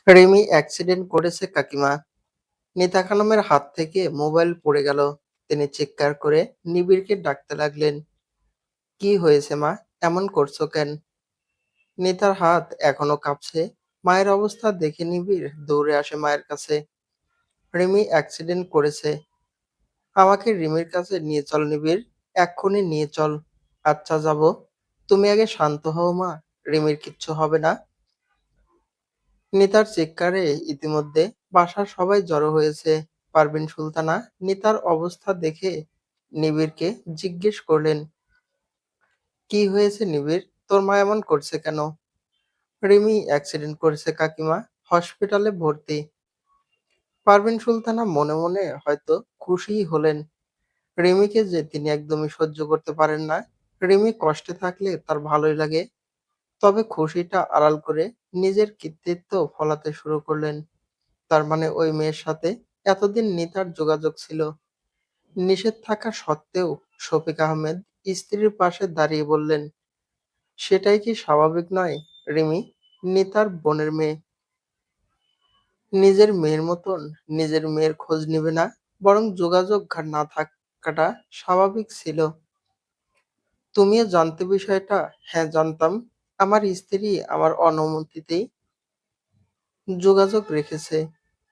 Rimi accident করেছে কাকিমা। নিতা খানমের হাত থেকে মোবাইল পড়ে গেল। তিনি চিৎকার করে নিবিড়কে ডাকতে লাগলেন। কি হয়েছে মা? এমন করছো কেন? নিতার হাত এখনো কাঁপছে। মায়ের অবস্থা দেখে নিবিড় দৌড়ে আসে মায়ের কাছে। রিমি অ্যাক্সিডেন্ট করেছে। আমাকে রিমির কাছে নিয়ে চল নিবিড়। এক্ষুনি নিয়ে চল। আচ্ছা যাব। তুমি আগে শান্ত হও মা। রিমির কিচ্ছু হবে না। নিতার চিৎকারে ইতিমধ্যে বাসার সবাই জড়ো হয়েছে। পারভিন সুলতানা নিতার অবস্থা দেখে নিবিড়কে জিজ্ঞেস করলেন, কি হয়েছে নিবিড়? তোর মা এমন করছে কেন? রিমি অ্যাক্সিডেন্ট করেছে কাকিমা, হসপিটালে ভর্তি। পারভিন সুলতানা মনে মনে হয়তো খুশিই হলেন। রিমিকে যে তিনি একদমই সহ্য করতে পারেন না। রিমি কষ্টে থাকলে তার ভালোই লাগে। তবে খুশিটা আড়াল করে নিজের কৃতিত্ব ফলাতে শুরু করলেন। তার মানে ওই মেয়ের সাথে এতদিন নিতার যোগাযোগ ছিল। নিষেধ থাকা সত্ত্বেও শফিক আহমেদ স্ত্রীর পাশে দাঁড়িয়ে বললেন, সেটাই কি স্বাভাবিক নয় রিমি? নিতার বোনের মেয়ে। নিজের মেয়ের মতন নিজের মেয়ের খোঁজ নিবে না, বরং যোগাযোগ না থাকাটা স্বাভাবিক ছিল। তুমিও জানতে বিষয়টা? হ্যাঁ জানতাম। আমার স্ত্রী আমার অনুমতিতেই যোগাযোগ রেখেছে।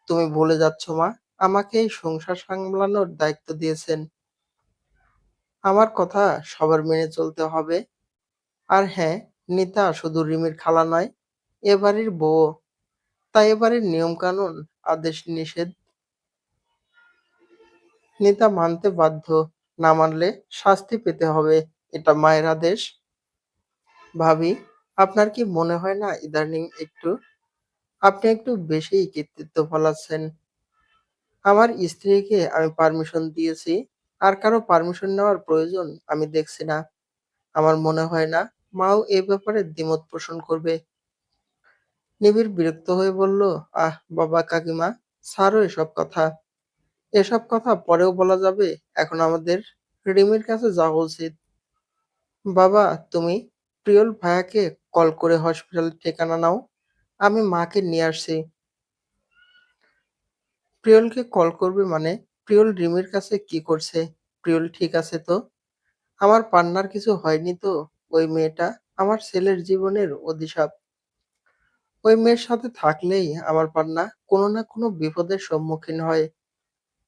তুমি ভুলে যাচ্ছ মা, আমাকে এই সংসার সামলানোর দায়িত্ব দিয়েছেন। আমার কথা সবার মেনে চলতে হবে। আর হ্যাঁ, নিতা শুধু রিমির খালা নয়, এ বাড়ির বউও। তাই এ বাড়ির নিয়মকানুন, আদেশ নিষেধ নিতা মানতে বাধ্য। না মানলে শাস্তি পেতে হবে। এটা মায়ের আদেশ। ভাবি, আপনার কি মনে হয় না ইদানিং আপনি একটু বেশিই কৃতিত্ব ফলাচ্ছেন? আমার স্ত্রীকে আমি পারমিশন দিয়েছি। আর কারো পারমিশন নেওয়ার প্রয়োজন আমি দেখছি না। আমার মনে হয় না মাও এ ব্যাপারে দ্বিমত পোষণ করবে। নিবিড় বিরক্ত হয়ে বলল, আহ বাবা কাকিমা, ছাড়ো এসব কথা। এসব কথা পরেও বলা যাবে। এখন আমাদের রিমির কাছে যাওয়া উচিত। বাবা, তুমি প্রিয়ল ভাইয়াকে কল করে হসপিটালের ঠিকানা নাও। আমি মাকে নিয়ে আসছি। প্রিয়লকে কল করবে মানে? প্রিয়ল রিমির কাছে কি করছে? প্রিয়ল ঠিক আছে তো? আমার পান্নার কিছু হয়নি তো? ওই মেয়েটা আমার ছেলের জীবনের অভিশাপ। ওই মেয়ের সাথে থাকলেই আমার পান্না কোনো না কোনো বিপদের সম্মুখীন হয়।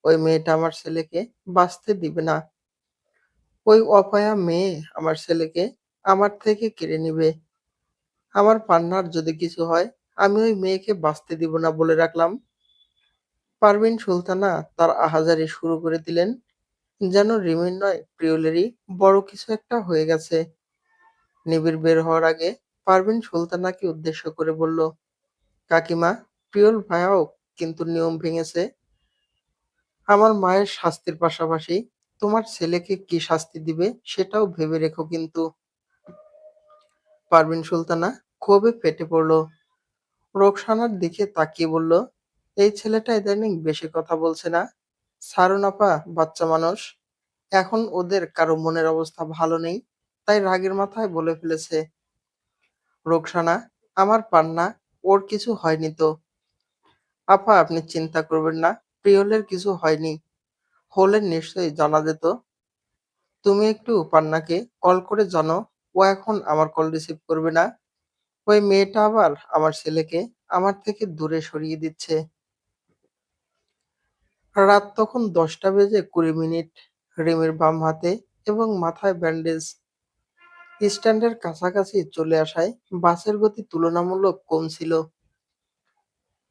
ওই মেয়েটা আমার ছেলেকে বাঁচতে দিবে না। ওই অপয়া মেয়ে আমার ছেলেকে আমার থেকে কেড়ে নিবে। আমার পান্নার যদি কিছু হয়, আমি ওই মেয়েকে বাঁচতে দিব না বলে রাখলাম। পারভিন সুলতানা তার আহাজারি শুরু করে দিলেন। যেন রিমির নয়, প্রিয়লেরই বড় কিছু একটা হয়ে গেছে। নিবিড় বের হওয়ার আগে পারভিন সুলতানাকে উদ্দেশ্য করে বলল, কাকিমা, প্রিয়ল ভাইয়াও কিন্তু নিয়ম ভেঙেছে। আমার মায়ের শাস্তির পাশাপাশি তোমার ছেলেকে কি শাস্তি দিবে সেটাও ভেবে রেখো কিন্তু। পারভিন সুলতানা ক্ষোভে ফেটে পড়ল। রোকসানার দিকে তাকিয়ে বলল, এই ছেলেটা ইদানিং বেশি কথা বলছে না? ছাড়ুন আপা, বাচ্চা মানুষ। এখন ওদের কারো মনের অবস্থা ভালো নেই, তাই রাগের মাথায় বলে ফেলেছে। রোকসানা, আমার পান্না, ওর কিছু হয়নি তো? আপা আপনি চিন্তা করবেন না, প্রিয়লের কিছু হয়নি। হলে নিশ্চয়ই জানা যেত। তুমি একটু পান্নাকে কল করে জানো। ও এখন আমার কল রিসিভ করবে না। ওই মেয়েটা আবার আমার ছেলেকে আমার থেকে দূরে সরিয়ে দিচ্ছে। রাত তখন 10টা বেজে 20 মিনিট। রিমির বাম হাতে এবং মাথায় ব্যান্ডেজ। স্ট্যান্ডের কাছাকাছি চলে আসায় বাসের গতি তুলনামূলক কম ছিল।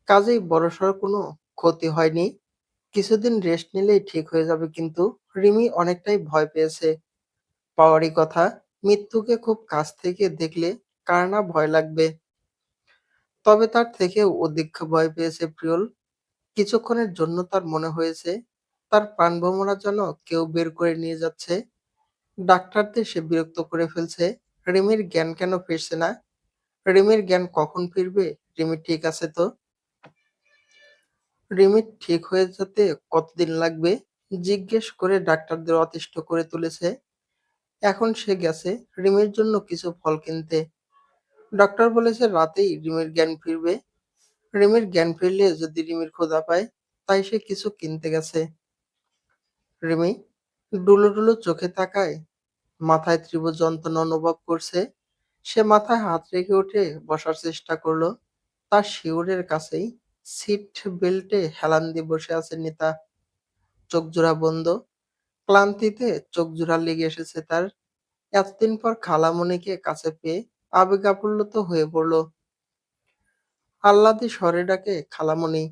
কাজেই বড়সড় কোনো ক্ষতি হয়নি। কিছুদিন রেস্ট নিলেই ঠিক হয়ে যাবে কিন্তু রিমি অনেকটাই ভয় পেয়েছে। পাওয়ারই কথা, মৃত্যুকে খুব কাছ থেকে দেখলে কার না ভয় লাগবে। তবে তার থেকেও অধিক ভয় পেয়েছে প্রিয়ল। কিছুক্ষণের জন্য তার মনে হয়েছে তার প্রাণভোমরা যেন কেউ বের করে নিয়ে যাচ্ছে। ডাক্তারদের সে বিরক্ত করে ফেলছে। রিমির জ্ঞান কেন ফিরছে না? রিমির জ্ঞান কখন ফিরবে? রিমি ঠিক আছে তো? রিমির ঠিক হয়ে যেতে কতদিন লাগবে? জিজ্ঞেস করে ডাক্তারদের অতিষ্ঠ করে তুলেছে। এখন সে গেছে রিমির জন্য কিছু ফল কিনতে। ডক্টর বলেছে রাতেই রিমির জ্ঞান ফিরবে। রিমির জ্ঞান ফিরলে যদি রিমির ক্ষুধা পায়, তাই সে কিছু কিনতে গেছে। রিমি ডুলো ডুলো চোখে তাকায়, মাথায় তীব্র যন্ত্রণা অনুভব করছে। সে মাথায় হাত রেখে উঠে বসার চেষ্টা করলো। তার শিয়রের কাছেই সিট বেল্টে হেলান দিয়ে বসে আছে নিতা, চোখ জোড়া বন্ধ। ক্লান্তিতে চোখ জোড়া লেগে এসেছে তার। এতদিন পর খালামণিকে কাছে পেয়ে আবেগ আপ্লুত হয়ে পড়ল। আহ্লাদে স্বরে ডাকে, খালামণি।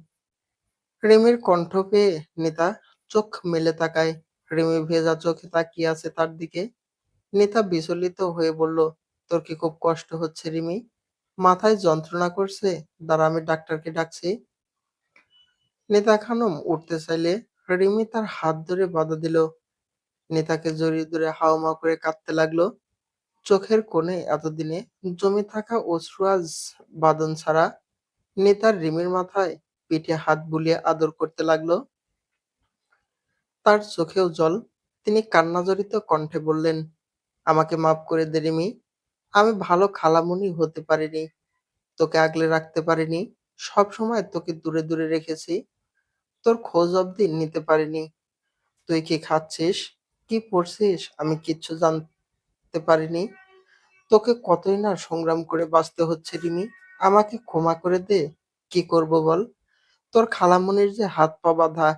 রিমির কণ্ঠ পেয়ে নিতা চোখ মেলে তাকায়। রিমি ভেজা চোখে তাকিয়ে আছে তার দিকে। নিতা বিচলিত হয়ে বলল, তোর কি খুব কষ্ট হচ্ছে রিমি? মাথায় যন্ত্রণা করছে? দাঁড়া, আমি ডাক্তারকে ডাকছি। নিতা খানম উঠতে চাইলে রিমি তার হাত ধরে বাধা দিল। নিতাকে জড়িয়ে ধরে হাউমাউ করে কাঁদতে লাগলো। চোখের কোণে এতদিনে জমে থাকা অশ্রু আজ বাঁধন ছাড়া। নিতার রিমির মাথায় পিঠে হাত বুলিয়ে আদর করতে লাগলো। তার চোখেও জল। তিনি কান্নাজড়িত কণ্ঠে বললেন, আমাকে মাফ করে দে রিমি। আমি ভালো খালামণি হতে পারিনি, তোকে আগলে রাখতে পারিনি। সব সময় তোকে দূরে দূরে রেখেছি, তোর খোঁজ অবধি নিতে পারিনি। তুই কি খাচ্ছিস, কি পড়ছিস, আমি কিচ্ছু জানতে পারিনি। তোকে কতই না সংগ্রাম করে বাঁচতে হচ্ছে রিমি। আমাকে ক্ষমা করে দে। কি করব বল? তোর খালামণির যে হাত পা বাঁধা,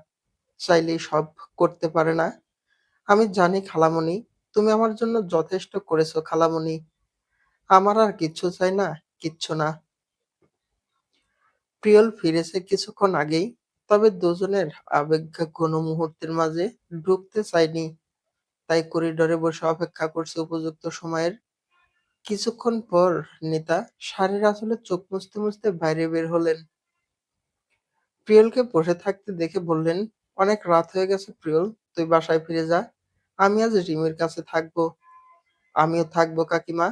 চাইলেই সব করতে পারে না। আমি জানি খালামণি, তুমি আমার জন্য যথেষ্ট করেছো খালামণি। আমার আর কিচ্ছু চাই না, কিচ্ছু না। প্রিয়ল ফিরেছে কিছুক্ষণ আগেই, তবে দুজনের আবেগ কোনো মুহূর্তের মাঝে ঢুকতে চায়নি। তাই করিডোরে বসে অপেক্ষা করছে উপযুক্ত সময়ের। কিছুক্ষণ পর নিতা শাড়ির আঁচলে চোখ মুছতে মুছতে বাইরে বের হলেন। প্রিয়লকে বসে থাকতে দেখে বললেন, অনেক রাত হয়ে গেছে প্রিয়ল, তুই বাসায় ফিরে যা। আমি আজ রিমির কাছে থাকবো। আমিও থাকবো কাকিমা।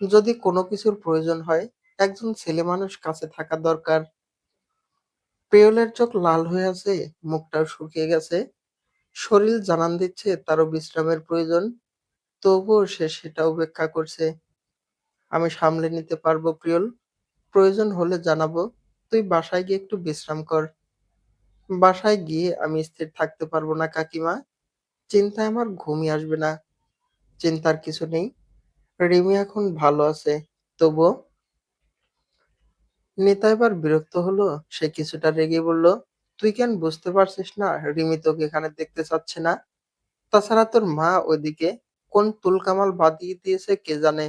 যদি কোনো কিছুর প্রয়োজন হয়, একজন ছেলে মানুষ কাছে থাকা দরকার। প্রিয়লের চোখ লাল হয়ে আছে, মুখটাও শুকিয়ে গেছে। শরীর জানান দিচ্ছে তারও বিশ্রামের প্রয়োজন। তবুও সে সেটা উপেক্ষা করছে। আমি সামলে নিতে পারবো প্রিয়ল, প্রয়োজন হলে জানাবো। তুই বাসায় গিয়ে একটু বিশ্রাম কর। বাসায় গিয়ে আমি স্থির থাকতে পারবো না কাকিমা। চিন্তায় আমার ঘুমই আসবে না। চিন্তার কিছু নেই, রিমি এখন ভালো আছে। তবুও নিতা এবার বিরক্ত হলো। সে কিছুটা রেগে বলল, তুই কেন বুঝতে পারছিস না রিমি তোকে এখানে দেখতে চাচ্ছে না? তাছাড়া তোর মা ওইদিকে কোন তুলকামাল বাঁধিয়ে দিয়েছে কে জানে।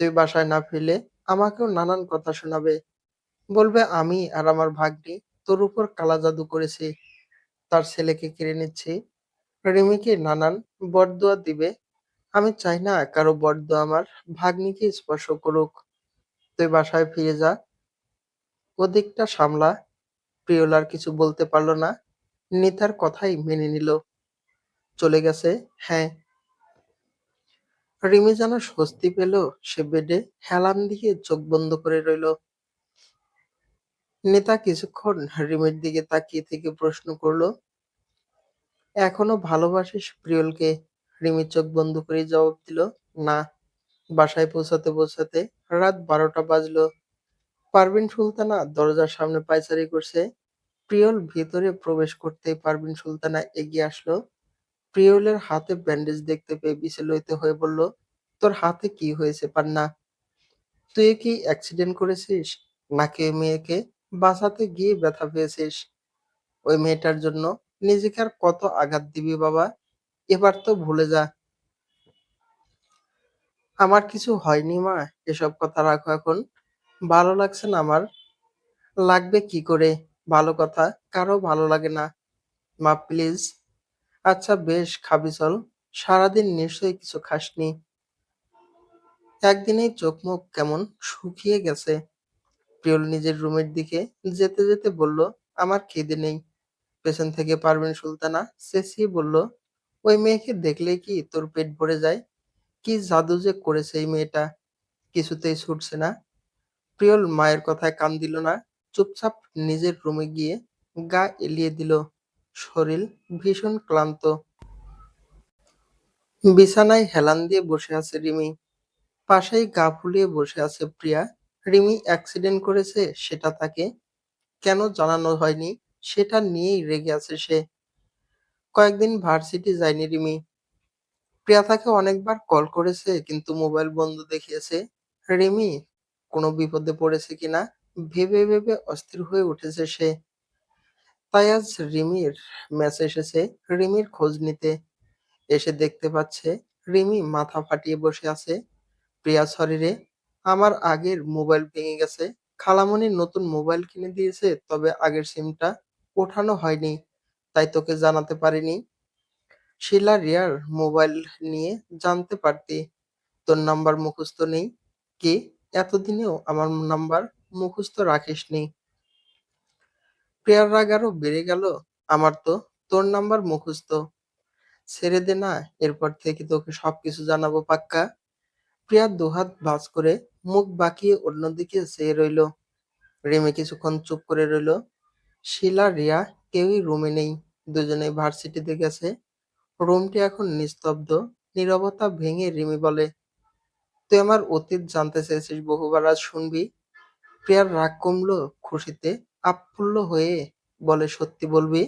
তুই বাসায় না ফিরলে আমাকেও নানান কথা শোনাবে। বলবে আমি আর আমার ভাগ্নি তোর উপর কালা জাদু করেছি, তার ছেলেকে কেড়ে নিচ্ছি। রিমিকে নানান বরদোয়া দিবে। আমি চাই না কারো বরদোয়া আমার ভাগ্নিকে স্পর্শ করুক। তুই বাসায় ফিরে যা, ওদিকটা সামলা। প্রিয়ল আর কিছু বলতে পারল না। নিতার কথাই মেনে নিল। চলে গেছে। হ্যাঁ। রিমি যেন স্বস্তি পেল। সে বেডে হেলান দিয়ে চোখ বন্ধ করে রইল। নিতা কিছুক্ষণ রিমির দিকে তাকিয়ে থেকে প্রশ্ন করলো, এখনো ভালোবাসিস প্রিয়লকে? রিমি চোখ বন্ধ করে জবাব দিল, না। বাসায় পৌঁছাতে পৌঁছাতে রাত 12টা বাজলো। পারভিন সুলতানা দরজার সামনে পায়চারি করছে। প্রিয়ল ভিতরে প্রবেশ করতেই পারভিন সুলতানা এগিয়ে আসলো। প্রিয়লের হাতে ব্যান্ডেজ দেখতে পেয়ে বিচলিত হয়ে বলল, তোর হাতে কি হয়েছে পান্না? তুই কি অ্যাক্সিডেন্ট করেছিস, নাকি ওই মেয়েকে বাঁচাতে গিয়ে ব্যথা পেয়েছিস? ওই মেয়েটার জন্য নিজেকে আর কত আঘাত দিবি বাবা? এবার তো ভুলে যা। আমার কিছু হয়নি মা, এসব কথা রাখো এখন। ভালো লাগছে না আমার। লাগবে কি করে? ভালো কথা কারো ভালো লাগে না। মা প্লিজ। আচ্ছা বেশ, খাবি চল। সারাদিন নিশ্চয়ই কিছু খাসনি। একদিনেই চোখ মুখ কেমন শুকিয়ে গেছে। প্রিয়ল নিজের রুমের দিকে যেতে যেতে বলল, আমার খিদে নেই। পেছন থেকে পারভিন সুলতানা চেঁচিয়ে বলল, ওই মেয়েকে দেখলেই কি তোর পেট ভরে যায়? কি জাদু যে করেছে এই মেয়েটা, কিছুতেই ছুটছে না। প্রিয়ল মায়ের কথায় কান দিল না। চুপচাপ নিজের রুমে গিয়ে গা এলিয়ে দিল। শরীর ভীষণ ক্লান্ত। বিছানায় হেলান দিয়ে বসে আছে রিমি। পাশেই গা ফুলিয়ে বসে আছে প্রিয়া। রিমি অ্যাক্সিডেন্ট করেছে সেটা তাকে কেন জানানো হয়নি সেটা নিয়েই রেগে আছে সে। কয়েকদিন ভার্সিটি যায়নি রিমি। প্রিয়া তাকে অনেকবার কল করেছে কিন্তু মোবাইল বন্ধ দেখিয়েছে। রিমি কোনো বিপদে পড়েছে কিনা ভেবে ভেবে অস্থির হয়ে উঠেছে সে। তাই আজ রিমির মেসেজ এসেছে রিমির খোঁজ নিতে। এসে দেখতে পাচ্ছে রিমি মাথা ফাটিয়ে বসে আছে। প্রিয়া সরি রে, আমার আগের মোবাইল ভেঙে গেছে। খালামণি নতুন মোবাইল কিনে দিয়েছে, তবে আগের সিমটা ওঠানো হয়নি, তাই তোকে জানাতে পারিনি। শিলা রিয়ার মোবাইল নিয়ে জানতে পারতি। তোর নাম্বার মুখস্থ নেই কি? এতদিনেও আমার নাম্বার মুখস্থ রাখিসনি? প্রিয়ার রাগ আরো বেড়ে গেল। আমার তো তোর নাম্বার মুখস্থ। ছেড়ে দে না, এরপর থেকে তোকে সবকিছু জানাবো পাক্কা। প্রিয়া দুহাত ভাঁজ করে মুখ বাঁকিয়ে অন্যদিকে চেয়ে রইল। রিমি কিছুক্ষণ চুপ করে রইল। শিলা রিয়া কেউই রুমে নেই। দুজনেই ভার্সিটিতে গেছে। রুমটি এখন নিস্তব্ধ। নীরবতা ভেঙে রিমি বলে, তুই আমার অতীত জানতে চেয়েছিস বহুবার, আজ শুনবি? প্রিয়ার রাগ কমলো খুশিতে। আপ্ফুল্ল হয়ে বলে, সত্যি বলবি?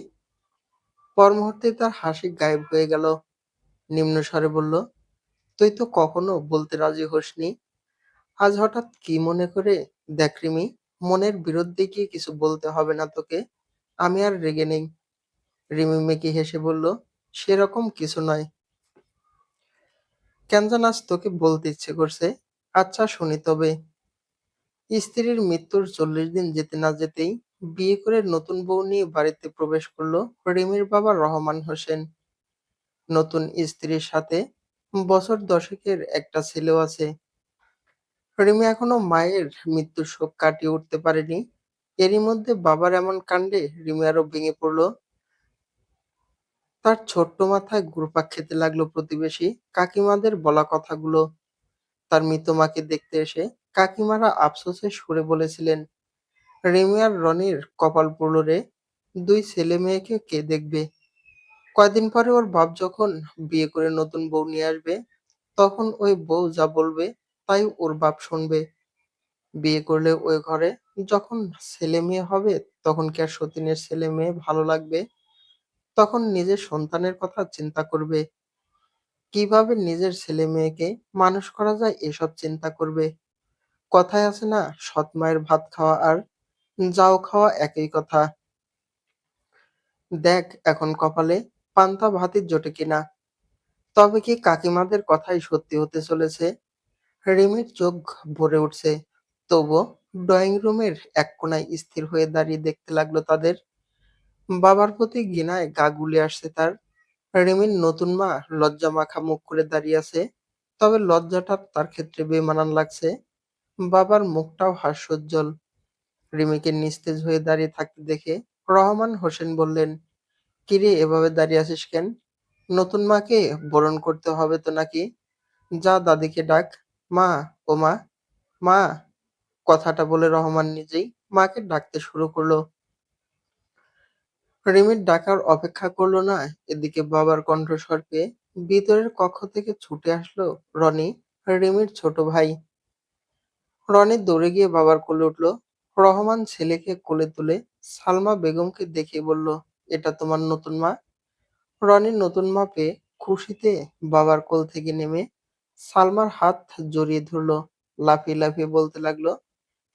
পর মুহূর্তে তার হাসি গায়েব হয়ে গেল। নিম্ন স্বরে বলল, তুই তো কখনো বলতে রাজি হসনি, আজ হঠাৎ কি মনে করে? দেখ রিমি, মনের বিরুদ্ধে গিয়ে কিছু বলতে হবে না তোকে। আমি আর রেগে নেই। রিমি মেকি হেসে বলল, সেরকম কিছু নয়। কেন যেন আজ তোকে বলতে ইচ্ছে করছে। আচ্ছা শুনি তবে। স্ত্রীর মৃত্যুর ৪০ দিন যেতে না যেতেই বিয়ে করে নতুন বউ নিয়ে বাড়িতে প্রবেশ করলো রিমির বাবা রহমান হোসেন। নতুন স্ত্রীর সাথে বছর দশেকের একটা ছেলেও আছে। রিমি এখনো মায়ের মৃত্যুর শোক কাটিয়ে উঠতে পারেনি। এরই মধ্যে বাবার এমন কাণ্ডে রিমি আরো ভেঙে পড়ল। তার ছোট্ট মাথায় ঘুরপাক খেতে লাগলো প্রতিবেশী কাকিমাদের বলা কথাগুলো। তার মৃত মাকে দেখতে এসে কাকিমারা আফসোসের সুরে বলেছিলেন, রিমি আর রনির কপাল পুড়ল রে, দুই ছেলে মেয়েকে কে দেখবে? কয়দিন পরে ওর বাপ যখন বিয়ে করে নতুন বউ নিয়ে আসবে, তখন ওই বউ যা বলবে তাই ওর বাপ শুনবে। বিয়ে করলে ওই ঘরে যখন ছেলে মেয়ে হবে, তখন কি আর সতীনের ছেলে মেয়ে ভালো লাগবে? তখন নিজের সন্তানের কথা চিন্তা করবে। কিভাবে নিজের ছেলে মেয়েকে মানুষ করা যায় এসব চিন্তা করবে। কথায় আছে না, সৎ মায়ের ভাত খাওয়া আর যাও খাওয়া একই কথা। দেখ এখন কপালে পান্তা ভাতের জোটে কিনা। তবে কি কাকিমাদের কথাই সত্যি হতে চলেছে? রিমির চোখ ভরে উঠছে। তবুও ড্রয়িং রুমের এক কোণায় স্থির হয়ে দাঁড়িয়ে দেখতে লাগলো তাদের। বাবার প্রতি ঘৃণায় গা গুলিয়ে আসছে তার। রিমির নতুন মা লজ্জা মাখা মুখ করে দাঁড়িয়ে আছে। তবে লজ্জাটা তার ক্ষেত্রে বেমানান লাগছে। বাবার মুখটাও হাস্যোজ্জ্বল। রিমিকে নিস্তেজ হয়ে দাঁড়িয়ে থাকতে দেখে রহমান হোসেন বললেন, কিরে এভাবে দাঁড়িয়ে আছিস কেন? নতুন মাকে বরণ করতে হবে তো নাকি? যা দাদিকে ডাক। মা, ও মা, মা। কথাটা বলে রহমান নিজেই মাকে ডাকতে শুরু করলো। রিমির ডাকার অপেক্ষা করলো না। এদিকে বাবার কণ্ঠস্বর পেয়ে ভিতরের কক্ষ থেকে ছুটে আসলো রনি, রিমির ছোট ভাই। রনি দৌড়ে গিয়ে বাবার কোলে উঠলো। রহমান ছেলেকে কোলে তুলে সালমা বেগমকে দেখিয়ে বলল, এটা তোমার নতুন মা। রনির নতুন মা পেয়ে খুশিতে বাবার কোল থেকে নেমে সালমার হাত জড়িয়ে ধরলো। লাফিয়ে লাফিয়ে বলতে লাগলো,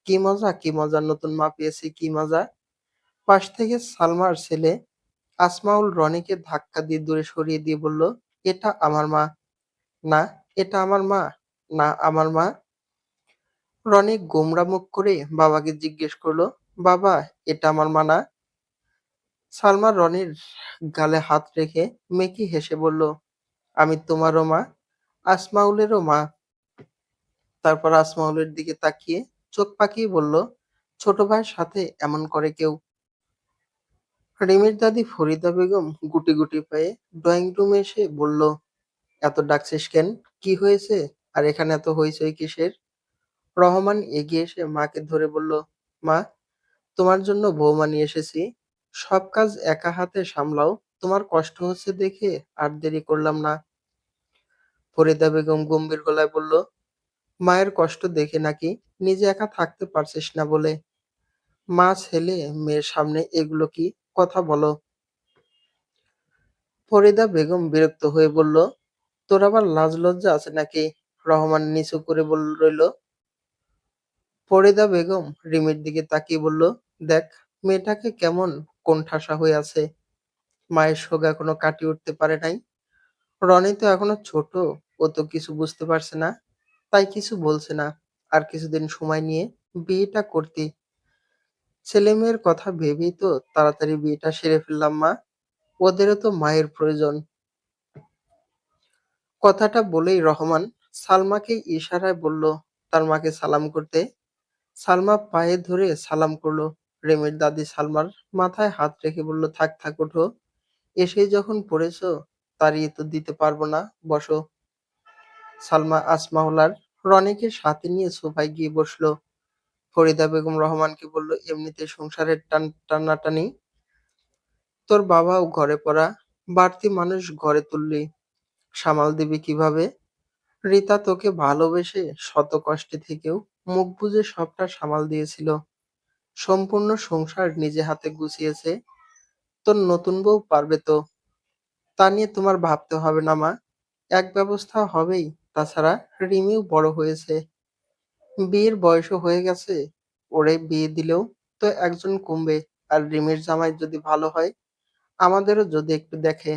কি মজা, কি মজা, নতুন মা পেয়েছি, কি মজা। পাশ থেকে সালমার ছেলে আসমাউল রনিকে ধাক্কা দিয়ে দূরে সরিয়ে দিয়ে বলল, এটা আমার মা। না, এটা আমার মা। না, আমার মা। রনি গোমড়া মুখ করে বাবাকে জিজ্ঞেস করলো, বাবা, এটা আমার মা না? সালমা রনির গালে হাত রেখে মেকি হেসে বলল, আমি তোমারও মা, আসমাউলেরও মা। তারপর আসমাউলের দিকে তাকিয়ে চোখ পাকিয়ে বলল, ছোট ভাইয়ের সাথে এমন করে কেউ? রিমির দাদি ফরিদা বেগম গুটি গুটি পায়ে ড্রয়িং রুমে এসে বলল, এত ডাকছিস কেন? কি হয়েছে? আর এখানে এত হইচই কিসের? রহমান এগিয়ে এসে মাকে ধরে বলল, মা, তোমার জন্য বৌমা নিয়ে এসেছি। সব কাজ একা হাতে সামলাও। তোমার কষ্ট হচ্ছে দেখে আর দেরি করলাম না। ফরিদা বেগম গম্ভীর গলায় বলল, মায়ের কষ্ট দেখে নাকি নিজে একা থাকতে পারছিস না বলে? মা ছেলে মেয়ের সামনে এগুলো কি কথা বলো? ফরিদা বেগম বিরক্ত হয়ে বলল, তোর আবার লাজ লজ্জা আছে নাকি? রহমান নিচু করে রইল। ফরিদা বেগম রিমির দিকে তাকিয়ে বলল, দেখ মেয়েটাকে কেমন কোণঠাসা হয়ে আছে। মায়ের শোক এখনো কাটিয়ে উঠতে পারে নাই। রনি তো এখনো ছোট, ও তো কিছু বুঝতে পারছে না, তাই কিছু বলছে না। আর কিছুদিন সময় নিয়ে বিয়েটা করতি। ছেলে মেয়ের কথা ভেবেই তো তাড়াতাড়ি বিয়েটা সেরে ফেললাম মা। ওদেরও তো মায়ের প্রয়োজন। কথাটা বলেই রহমান সালমাকে ইশারায় বলল তার মাকে সালাম করতে। সালমা পায়ে ধরে সালাম করলো। রেমির দাদি সালমার মাথায় হাত রেখে বলল, থাক থাক ওঠো, এসেই যখন পড়েছো তাড়িয়ে তো দিতে পারবো না, বসো। সালমা আসমাউলার রনিকে সাথে নিয়ে সোফায় গিয়ে বসলো। ফরিদা বেগম রহমানকে বলল, এমনিতে সংসারের টানাটানি, তোর বাবাও ঘরে পড়া, বাড়তি মানুষ ঘরে তুললি, সামাল দিবি কিভাবে? রিতা তোকে ভালোবেসে শত কষ্টে থেকেও মুখ বুজে সবটা সামাল দিয়েছিল। সম্পূর্ণ সংসার নিজে হাতে গুছিয়েছে। তোর নতুন বউ পারবে তো? তা নিয়ে তোমার ভাবতে হবে না মা, এক ব্যবস্থা হবেই। তাছাড়া রিমিও বড় হয়েছে, বিয়ের বয়সও হয়ে গেছে। ওরে বিয়ে দিলেও তো একজন কমবে। আর রিমির জামাই যদি ভালো হয়, আমাদেরও যদি একটু দেখে।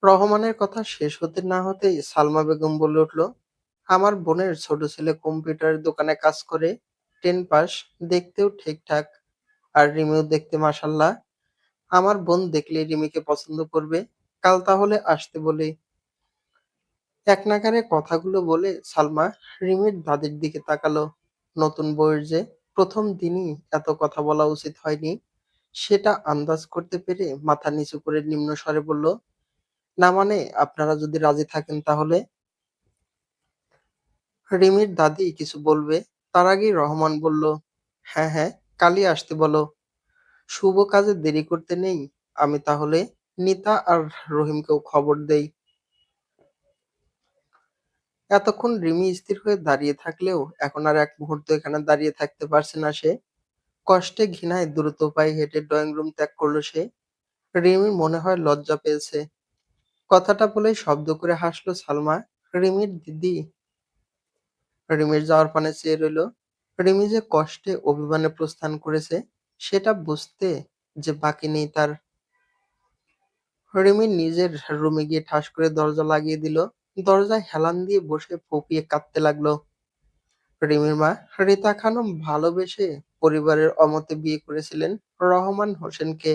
রহমানের কথা শেষ হতে না হতেই সালমা বেগম বলে উঠল, আমার বোনের ছোট ছেলে কম্পিউটারের দোকানে কাজ করে, 10 পাস, দেখতেও ঠিকঠাক। আর রিমিও দেখতে মাশাআল্লাহ। আমার বোন দেখলেই রিমিকে পছন্দ করবে। কাল তাহলে আসতে বলি। একনাগাড়ে কথাগুলো বলে সালমা রিমির দাদির দিকে তাকালো। নতুন বউয়ের যে প্রথম দিনই এত কথা বলা উচিত হয়নি, সেটা আন্দাজ করতে পেরে মাথা নিচু করে নিম্ন স্বরে বলল, না মানে আপনারা যদি রাজি থাকেন তাহলে। রিমির দাদি কিছু বলবে, তার আগেই রহমান বলল, হ্যাঁ হ্যাঁ, কালই আসতে বলো। শুভ কাজে দেরি করতে নেই। আমি তাহলে নিতা আর রহিমকেও খবর দেই। এতক্ষণ রিমি স্থির হয়ে দাঁড়িয়ে থাকলেও এখন আর এক মুহূর্ত এখানে দাঁড়িয়ে থাকতে পারছে না সে। কষ্টে ঘৃণায় দ্রুত পায়ে হেঁটে ড্রয়িং রুম ত্যাগ করলো সে। রিমি মনে হয় লজ্জা পেয়েছে। কথাটা বলেই শব্দ করে হাসলো সালমা। রিমির দিদি। রিমির যাওয়ার পানে চেয়ে রইল। রিমি যে কষ্টে অভিমানে প্রস্থান করেছে, সেটা বুঝতে যে বাকি নেই তার। রিমি নিজের রুমে গিয়ে ঠাস করে দরজা লাগিয়ে দিল। দরজায় হেলান দিয়ে বসে ফুঁপিয়ে কাঁদতে লাগলো। রিমির মা রিতা খানম ভালোবেসে পরিবারের অমতে বিয়ে করেছিলেন রহমান হোসেনকে।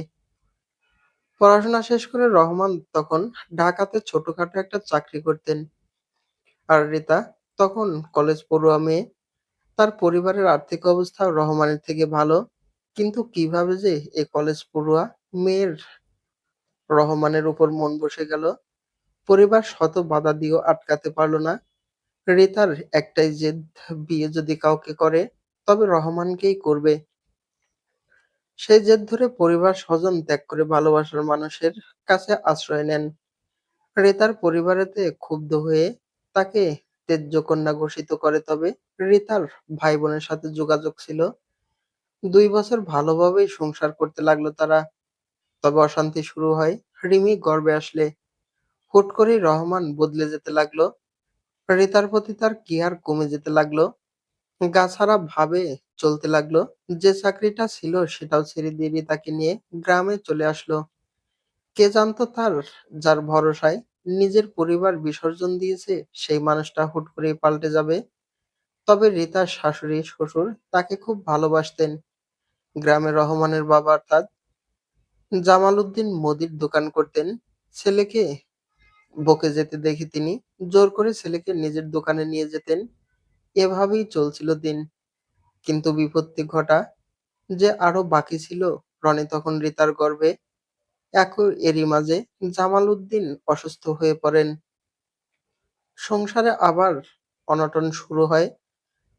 পড়াশোনা শেষ করে রহমান তখন ঢাকাতে ছোটখাটো একটা চাকরি করতেন। আর রিতা তখন কলেজ পড়ুয়া মেয়ে। তার পরিবারের আর্থিক অবস্থা রহমানের থেকে ভালো। কিন্তু কিভাবে যে এ কলেজ পড়ুয়া মেয়ের রহমানের উপর মন বসে গেল, পরিবার শত বাধা দিয়েও আটকাতে পারল না। রিতার একটাই জেদ, বিয়ে যদি কাউকে করে তবে রহমানকেই করবে। সেই জেদ ধরে পরিবার স্বজন ত্যাগ করে ভালোবাসার মানুষের কাছে আশ্রয় নেন। রিতার পরিবারেতে ক্ষুব্ধ হয়ে তাকে তেজ্য কন্যা ঘোষিত করে। তবে রিতার ভাই বোনের সাথে যোগাযোগ ছিল। 2 বছর ভালোভাবেই সংসার করতে লাগলো তারা। তবে অশান্তি শুরু হয় রিমি গর্ভে আসলে। হুট করেই রহমান বদলে যেতে লাগলো। রিতার প্রতি তার কেয়ার কমে যেতে লাগলো। গাছাড়া ভাবে চলতে লাগলো। যে চাকরিটা ছিল সেটাও ছেড়ে দিয়ে রিতাকে নিয়ে গ্রামে চলে আসলো। কে জানতো তার, যার ভরসায় নিজের পরিবার বিসর্জন দিয়েছে, সেই মানুষটা হুট করেই পাল্টে যাবে। তবে রিতার শাশুড়ি শ্বশুর তাকে খুব ভালোবাসতেন। গ্রামে রহমানের বাবা অর্থাৎ জামাল উদ্দিন মুদির দোকান করতেন। ছেলেকে বকে যেতে দেখে তিনি জোর করে ছেলেকে নিজের দোকানে নিয়ে যেতেন। এভাবেই চলছিল দিন। কিন্তু বিপত্তি ঘটা যে আরো বাকি ছিল। রনি তখন রিতার গর্ভে। এরই মাঝে জামাল উদ্দিন অসুস্থ হয়ে পড়েন। সংসারে আবার অনটন শুরু হয়।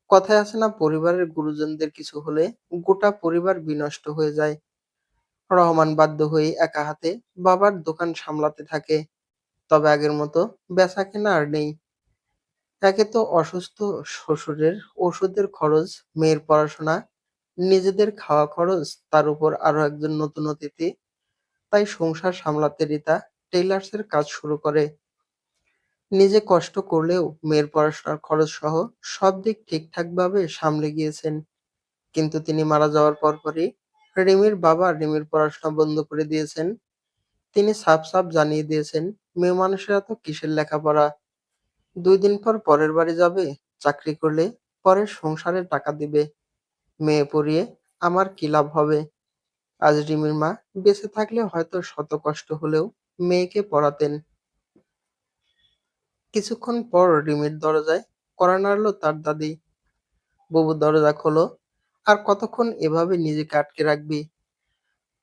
কথায় আছে না, পরিবারের গুরুজনদের কিছু হলে গোটা পরিবার বিনষ্ট হয়ে যায়। রহমান বাধ্য হয়ে একা হাতে বাবার দোকান সামলাতে থাকে। তবে আগের মতো বেচাকেনা আর নেই। একে তো অসুস্থ শ্বশুরের ওষুধের খরচ, মেয়ের পড়াশোনা, নিজেদের খাওয়া খরচ, তার উপর আরো একজন নতুন অতিথি। তাই সংসার সামলাতে রিতা টেইলার্সের কাজ শুরু করে। নিজে কষ্ট করলেও মেয়ের পড়াশোনার খরচ সহ সব দিক ঠিকঠাকভাবে সামলে গিয়েছেন। কিন্তু তিনি মারা যাওয়ার পরপরই রিমির বাবা রিমির পড়াশোনা বন্ধ করে দিয়েছেন। তিনি সাফ সাফ জানিয়ে দিয়েছেন, মেয়ে মানুষের এত কিসের লেখাপড়া, 2 দিন পর পরের বাড়ি যাবে, চাকরি করলে পরের সংসারে টাকা দিবে, মেয়ে পড়িয়ে আমার কি লাভ হবে। আজ রিমির মা বেঁচে থাকলে হয়তো শত কষ্ট হলেও মেয়েকে পড়াতেন। কিছুক্ষণ পর রিমির দরজায় কড়া নাড়ল তার দাদি। বুবু, দরজা খোলো। আর কতক্ষণ এভাবে নিজেকে আটকে রাখবি?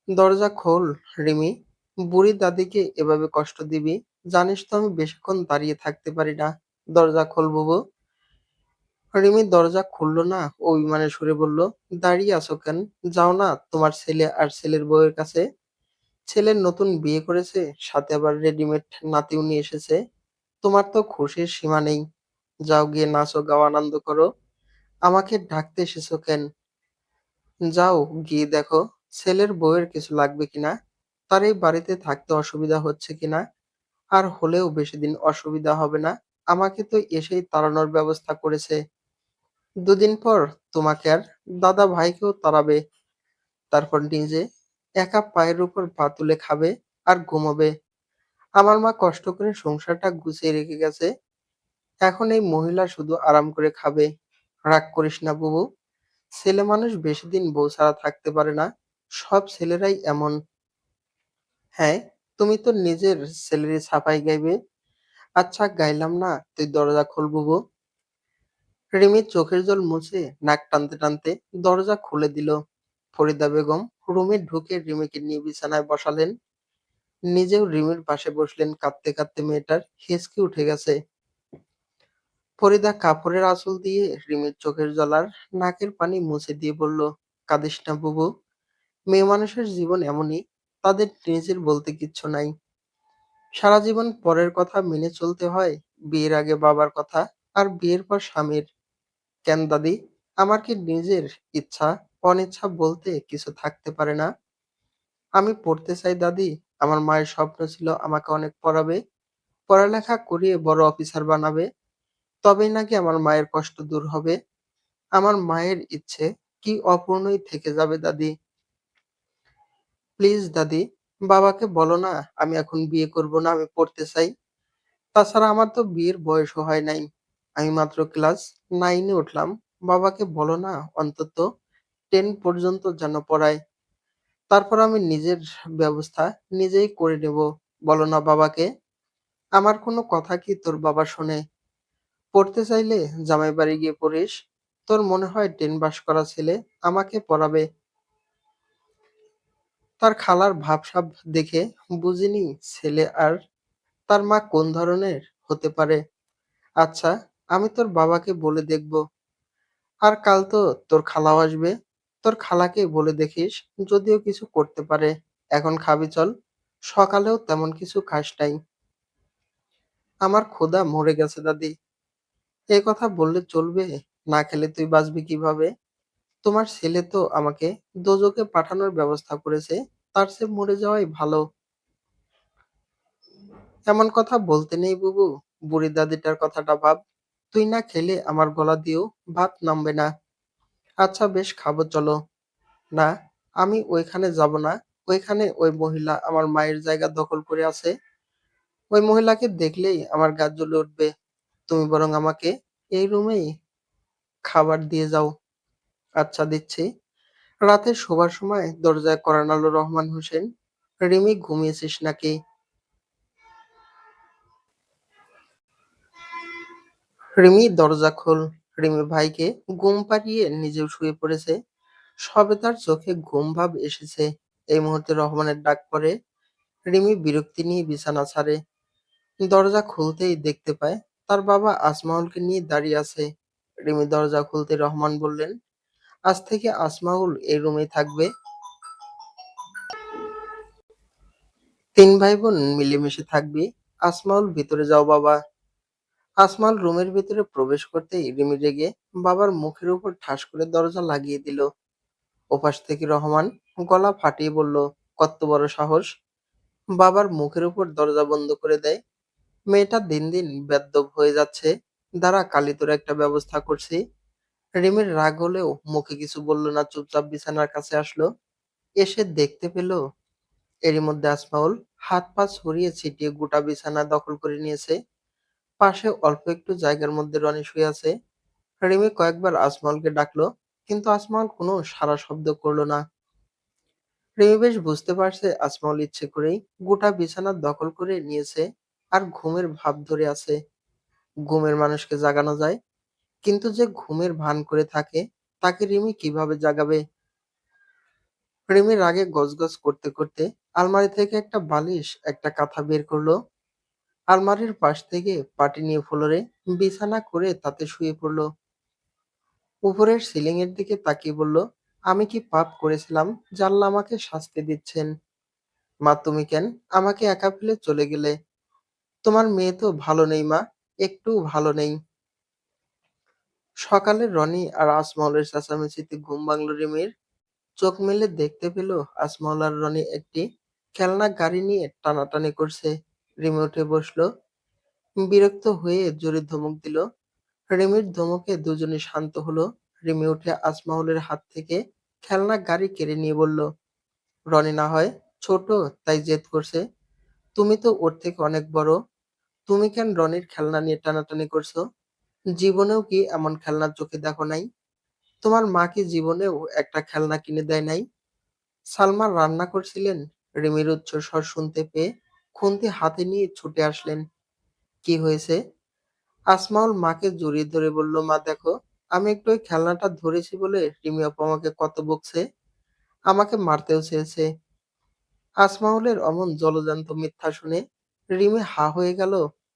দরজা খোল, রিমি। বুড়ি দাদিকে এভাবে কষ্ট দিবি? জানিস তো আমি বেশিক্ষণ দাঁড়িয়ে থাকতে পারি না। দরজা খোল বুবু। রিমি দরজা খুলল না, অভিমানের সুরে বলল, দাঁড়িয়ে আছো কেন? যাও না তোমার ছেলে আর ছেলের বউয়ের কাছে। ছেলের নতুন বিয়ে করেছে, সাথে আবার রেডিমেড নাতিও নিয়ে এসেছে। তোমার তো খুশির সীমা নেই। যাও গিয়ে নাচো, গাও, আনন্দ করো। আমাকে ডাকতে এসেছো কেন? যাও গিয়ে দেখো ছেলের বউয়ের কিছু লাগবে কিনা, তার এই বাড়িতে থাকতে অসুবিধা হচ্ছে কিনা। আর হলেও বেশিদিন অসুবিধা হবে না। আমাকে তো এসেই তাড়ানোর ব্যবস্থা করেছে। 2 দিন পর তোমাকে আর দাদা ভাইকেও তাড়াবে। তারপর নিজে একা পায়ের উপর পা তুলে খাবে আর ঘুমোবে। আমার মা কষ্ট করে সংসারটা গুছিয়ে রেখে গেছে। এখন এই মহিলা শুধু আরাম করে খাবে। রাগ করিস না বুবু। ছেলে মানুষ বেশিদিন বউ ছাড়া থাকতে পারে না। সব ছেলেরাই এমন। হ্যাঁ, তুমি তো নিজের ছেলেরই সাফাই গাইবে। আচ্ছা গাইলাম না, তুই দরজা খোল বুবু। রিমি চোখের জল মুছে নাক টানতে টানতে দরজা খুলে দিল। ফরিদা বেগম রুমে ঢুকে রিমিকে নিয়ে বিছানায় বসালেন। নিজেও রিমির পাশে বসলেন। কাঁদতে কাঁদতে মেয়েটার হেঁচকি উঠে গেছে। ফরিদা কাপড়ের আঁচল দিয়ে রিমির চোখের জল আর নাকের পানি মুছে দিয়ে বলল, কাঁদিস না বুবু। মেয়ে মানুষের জীবন এমনই, তাদের নিজের বলতে কিচ্ছু নাই। সারা জীবন পরের কথা মেনে চলতে হয়। বিয়ের আগে বাবার কথা, আর বিয়ের পর স্বামীর। কেন দাদি, আমার কি নিজের ইচ্ছা অনিচ্ছা বলতে কিছু থাকতে পারে না? আমি পড়তে চাই দাদি। আমার মায়ের স্বপ্ন ছিল আমাকে অনেক পড়াবে, পড়ালেখা করিয়ে বড় অফিসার বানাবে। তবেই নাকি আমার মায়ের কষ্ট দূর হবে। আমার মায়ের ইচ্ছে কি অপূর্ণই থেকে যাবে দাদি। প্লিজ দাদি, বাবাকে বলো না আমি এখন বিয়ে করব না, আমি পড়তে চাই। তাছাড়া আমার তো বিয়ের বয়সও হয় নাই। আমি মাত্র ক্লাস 9-এ উঠলাম। বাবাকে বলো না অন্তত 10 পর্যন্ত যেন পড়ায়। তারপর আমি নিজের ব্যবস্থা নিজেই করে নেব। বলো না বাবাকে। আমার কোনো কথা কি তোর বাবা শোনে? পড়তে চাইলে জামাই বাড়ি গিয়ে পড়িস। তোর মনে হয় 10 পাস করা ছেলে আমাকে পড়াবে? তার খালার ভাবসাব দেখে বুঝিনি ছেলে আর তার মা কোন ধরনের হতে পারে। আচ্ছা, আমি তোর বাবাকে বলে দেখব। আর কাল তো তোর খালাও আসবে। তোর খালাকে বলে দেখিস, যদিও কিছু করতে পারে। এখন খাবি চল। সকালেও তেমন কিছু খাস নাই। আমার ক্ষুধা মরে গেছে দাদি। এ কথা বললে চলবে? না খেলে তুই বাঁচবি কিভাবে? তোমার ছেলে তো আমাকে দোজখে পাঠানোর ব্যবস্থা করেছে। তার চেয়ে মরে যাওয়াই ভালো। এমন কথা বলতে নেই বুবু। বুড়ি দাদিটার কথাটা ভাব। তুই না খেলে আমার গলা দিয়েও ভাত নামবে না। আচ্ছা বেশ, খাবো চলো। না, আমি ওইখানে যাব না। ওইখানে ওই মহিলা আমার মায়ের জায়গা দখল করে আছে। ওই মহিলাকে দেখলেই আমার গা জ্বলে উঠবে। তুমি বরং আমাকে এই রুমেই খাবার দিয়ে যাও। আচ্ছা দিচ্ছি। রাতে শোবার সময় দরজায় কড়া নাড়ল রহমান হোসেন। রিমি, ঘুমিয়েছিস নাকি? রিমি, দরজা খোল। রিমি ভাইকে ঘুম পাড়িয়ে নিজেও শুয়ে পড়েছে। সবে তার চোখে ঘুম ভাব এসেছে। এই মুহূর্তে রহমানের ডাক পড়ে। রিমি বিরক্তি নিয়ে বিছানা ছাড়ে। দরজা খুলতেই দেখতে পায় তার বাবা আসমাউলকে নিয়ে দাঁড়িয়ে আছে। রিমি দরজা খুলতে রহমান বললেন, আজ থেকে আসমাউল এই রুমেই থাকবে। 3 ভাই বোন মিলেমিশে থাকবি। আসমাউল, ভিতরে যাও বাবা। আসমাউল রুমের ভিতরে প্রবেশ করতেই রিমি রেগে বাবার মুখের উপর ঠাস করে দরজা লাগিয়ে দিল। ওপাশ থেকে রহমান গলা ফাটিয়ে বলল, কত বড় সাহস! বাবার মুখের উপর দরজা বন্ধ করে দেয়। মেয়েটা দিন দিন বেয়াদ্দপ হয়ে যাচ্ছে। দাঁড়া, কালই তোর একটা ব্যবস্থা করছি। রিমির রাগ হলেও মুখে কিছু বলল না, চুপচাপ বিছানার কাছে আসলো। এসে দেখতে পেল এরই মধ্যে আসমাউল হাত পা ছড়িয়ে ছিটিয়ে গোটা বিছানা দখল করে নিয়েছে। পাশে অল্প একটু জায়গার মধ্যে রনি শুয়ে আছে। রিমি কয়েকবার আসমাউলকে ডাকলো, কিন্তু আসমাউল কোনো সাড়া শব্দ করলো না। রিমি বেশ বুঝতে পারছে আসমাউল ইচ্ছে করেই গোটা বিছানা দখল করে নিয়েছে আর ঘুমের ভাব ধরে আছে। ঘুমের মানুষকে জাগানো যায়, কিন্তু যে ঘুমের ভান করে থাকে তাকে রিমি কিভাবে জাগাবে? রিমি রাগে গজগজ করতে করতে আলমারি থেকে একটা বালিশ একটা কাঁথা বের করলো। আলমারির পাশ থেকে পাটি নিয়ে ফ্লোরে বিছানা করে তাতে শুয়ে পড়ল। উপরের সিলিং এর দিকে তাকিয়ে বলল, আমি কি পাপ করেছিলাম যে আল্লাহ আমাকে শাস্তি দিচ্ছেন? মা, তুমি কেন আমাকে একা ফেলে চলে গেলে? তোমার মেয়ে তো ভালো নেই মা, একটুও ভালো নেই। সকালে রনি আর আজমলের চেঁচামেচিতে ঘুম ভাঙল রিমির। চোখ মেলে দেখতে পেল আজমল আর রনি একটি খেলনা গাড়ি নিয়ে টানাটানি করছে। রিমি উঠে বসলো, বিরক্ত হয়ে জোরে ধমক দিল। রিমির ধমকে দুজনে শান্ত হলো। রিমি উঠে আজমলের হাত থেকে খেলনা গাড়ি কেড়ে নিয়ে বলল, রনি না হয় ছোট, তাই জেদ করছে। তুমি তো ওর থেকে অনেক বড়। তুমি কেন রনির খেলনা নিয়ে টানাটানি করছো? জীবনেও কি এমন খেলনা চোখে দেখো নাই? তোমার মা কি জীবনেও একটা খেলনা কিনে দেয় নাই? সালমা রান্না করছিলেন। রিমির উচ্চস্বর শুনতে পেয়ে খুন্তি হাতে নিয়ে ছুটে আসলেন। কি হয়েছে? আসমাউল মাকে জড়িয়ে ধরে বলল, মা দেখো, আমি একটু ওই খেলনাটা ধরেছি বলে রিমি আপু আমাকে কত বকছে, আমাকে মারতেও চেয়েছে। আসমাউলের অমন জলজান্ত মিথ্যা শুনে রিমি হা হয়ে গেল।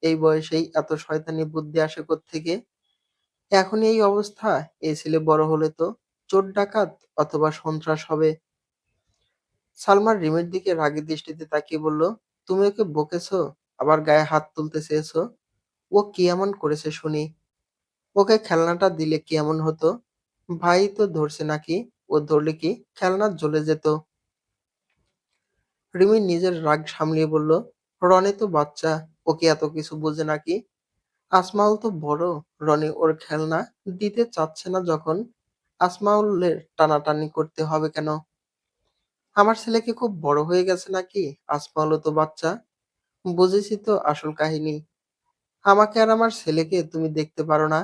এই বয়সেই এত শয়তানি বুদ্ধি আসে কোত্থেকে? এখনই এই অবস্থা, এই ছেলে বড় হলে তো চোর ডাকাত অথবা সন্ত্রাস হবে। সালমান রিমির দিকে রাগী দৃষ্টিতে তাকিয়ে বলল, তুমি ওকে বকেছো, আবার গায়ে হাত তুলতে চেয়েছো? ও কি এমন করেছে শুনি? ওকে খেলনাটা দিলে কি এমন হতো? ভাই তো ধরছে নাকি? ও ধরলে কি খেলনা জ্বলে যেত? রিমি নিজের রাগ সামলিয়ে বলল, রনি তো বাচ্চা, ও কি এত কিছু বোঝে নাকি? আসমাউল তো বড়। রনি ওর খেলনা দিতে চাচ্ছে না যখন আসমাউলের টানাটানি করতে হবে কেন? আমার ছেলে কি খুব বড় হয়ে গেছে নাকি? আসমাউলও তো বাচ্চা। বুঝেছি তো আসল কাহিনী। আমাকে আর আমার ছেলেকে তুমি দেখতে পারো না,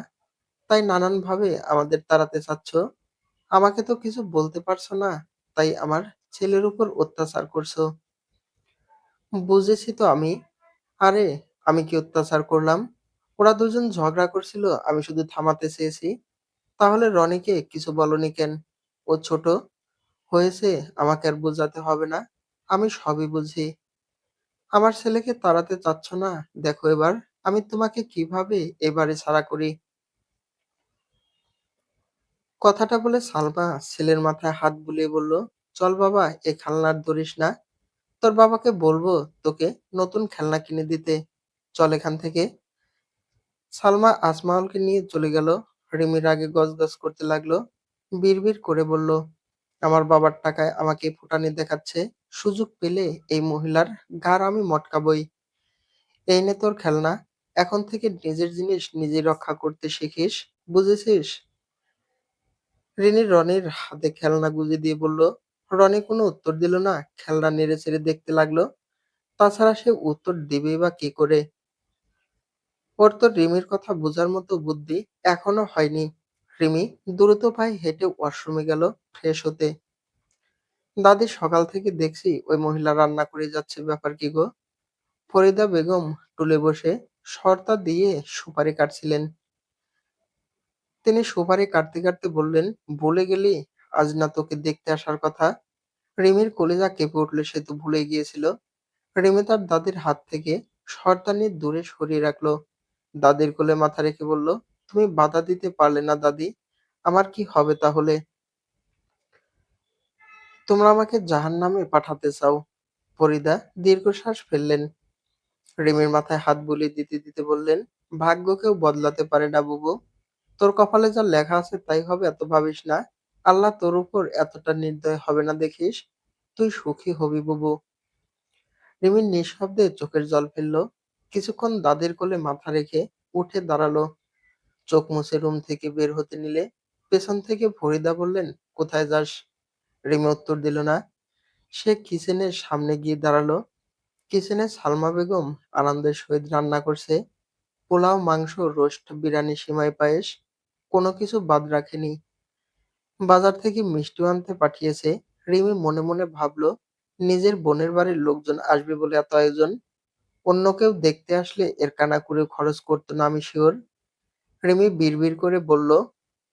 তাই নানান ভাবে আমাদের তাড়াতে চাচ্ছ। আমাকে তো কিছু বলতে পারছো না, তাই আমার ছেলের উপর অত্যাচার করছো। বুঝেছি তো আমি। আরে, আমি কি অত্যাচার করলাম? ওরা দুজন ঝগড়া করছিল, আমি শুধু থামাতে চেয়েছি। তাহলে রনিকে কিছু বলনি কেন? ও ছোট হয়েছে, আমাকে আর বোঝাতে হবে না। আমি সবই বুঝি। আমার ছেলেকে তাড়াতে চাচ্ছ না? দেখো এবার আমি তোমাকে কিভাবে এবারে ছাড়া করি। কথাটা বলে সালমা ছেলের মাথায় হাত বুলিয়ে বলল, চল বাবা, এ খেলনা আর ধরিস না। তোর বাবাকে বলবো তোকে নতুন খেলনা কিনে দিতে। চল এখান থেকে। সালমা আসমাউলকে নিয়ে চলে গেল। রিমি রাগে গজগজ করতে লাগলো। বিড়বিড় করে বলল, আমার বাবার টাকায় আমাকে ফুটানি দেখাচ্ছে। সুযোগ পেলে এই মহিলার ঘাড় আমি মটকাবই। এই নে তোর খেলনা। এখন থেকে নিজের জিনিস নিজেই রক্ষা করতে শিখিস, বুঝেছিস? রিনি রনির হাতে খেলনা গুঁজে দিয়ে বলল। রনি কোনো উত্তর দিল না, খেলনা নেড়ে চেড়ে দেখতে লাগলো। তাছাড়া সে উত্তর দিবেই বা কি করে? ওর তো রিমির কথা বোঝার মতো বুদ্ধি এখনো হয়নি। রিমি দ্রুত পায়ে হেঁটে ওয়াশরুমে গেল ফ্রেশ হতে। দাদি, সকাল থেকে দেখছি ওই মহিলা রান্না করে যাচ্ছে, ব্যাপার কি গো? ফরিদা বেগম টুলে বসে সর্তা দিয়ে সুপারি কাটছিলেন। তিনি সুপারি কাটতে কাটতে বললেন, ভুলে গেলি, আজ না তোকে দেখতে আসার কথা? রিমির কলিজা কেঁপে উঠল, সে তো ভুলে গিয়েছিল। রিমি তার দাদির হাত থেকে শরতানি দূরে সরিয়ে রাখলো। দাদির কোলে মাথা রেখে বলল, তুমি বাধা দিতে পারলে না দাদি, আমার কি হবে তাহলে? তোমরা আমাকে জাহান্নামে পাঠাতে চাও? ফরিদা দীর্ঘশ্বাস ফেললেন। রিমির মাথায় হাত বুলিয়ে দিতে দিতে বললেন, ভাগ্য কেউ বদলাতে পারে না বুবু। তোর কপালে যা লেখা আছে তাই হবে, এত ভাবিস না। আল্লাহ তোর উপর এতটা নির্দয় হবে না দেখিস। তুই সুখী হবি বুবু। রিমি নিঃশব্দে চোখের জল ফেলল। কিছুক্ষণ দাদির কোলে মাথা রেখে উঠে দাঁড়ালো। চোখ মুছে রুম থেকে বের হতে নিলে পেছন থেকে ফরিদা বললেন, কোথায় যাস? রিমি উত্তর দিল না। সে কিচেনের সামনে গিয়ে দাঁড়ালো। কিচেনে সালমা বেগম আনন্দের সহিত রান্না করছে। পোলাও, মাংস, রোস্ট, বিরিয়ানি, সিমাই পায়েস, কোনো কিছু বাদ রাখেনি। বাজার থেকে মিষ্টিও আনতে পাঠিয়েছে। রিমি মনে মনে ভাবলো, নিজের বোনের বাড়ির লোকজন আসবে বলে এত আয়োজন। অন্য কেউ দেখতে আসলে এর কানাকুড়ে খরচ করতো না আমি শিওর। রিমি বিড়বিড় করে বলল,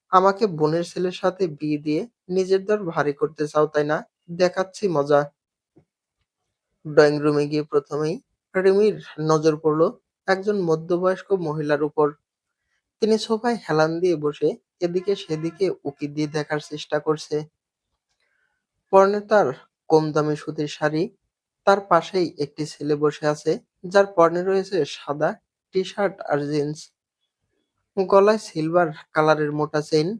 আমাকে বোনের ছেলের সাথে বিয়ে দিয়ে নিজের দর ভারী করতে চাও তাই না? দেখাচ্ছি মজা। ড্রয়িং রুমে গিয়ে প্রথমেই রিমির নজর পড়ল একজন মধ্যবয়স্ক মহিলার উপর। তিনি সোফায় হেলান দিয়ে বসে এদিকে সেদিকে উকি দিয়ে দেখার চেষ্টা করছে। পরনে তার কম দামি সুতির শাড়ি। তার পাশেই একটি ছেলে বসে আছে, যার পরনে রয়েছে সাদা টি-শার্ট আর জিন্স। গলায় সিলভার কালারের মোটা চেইন।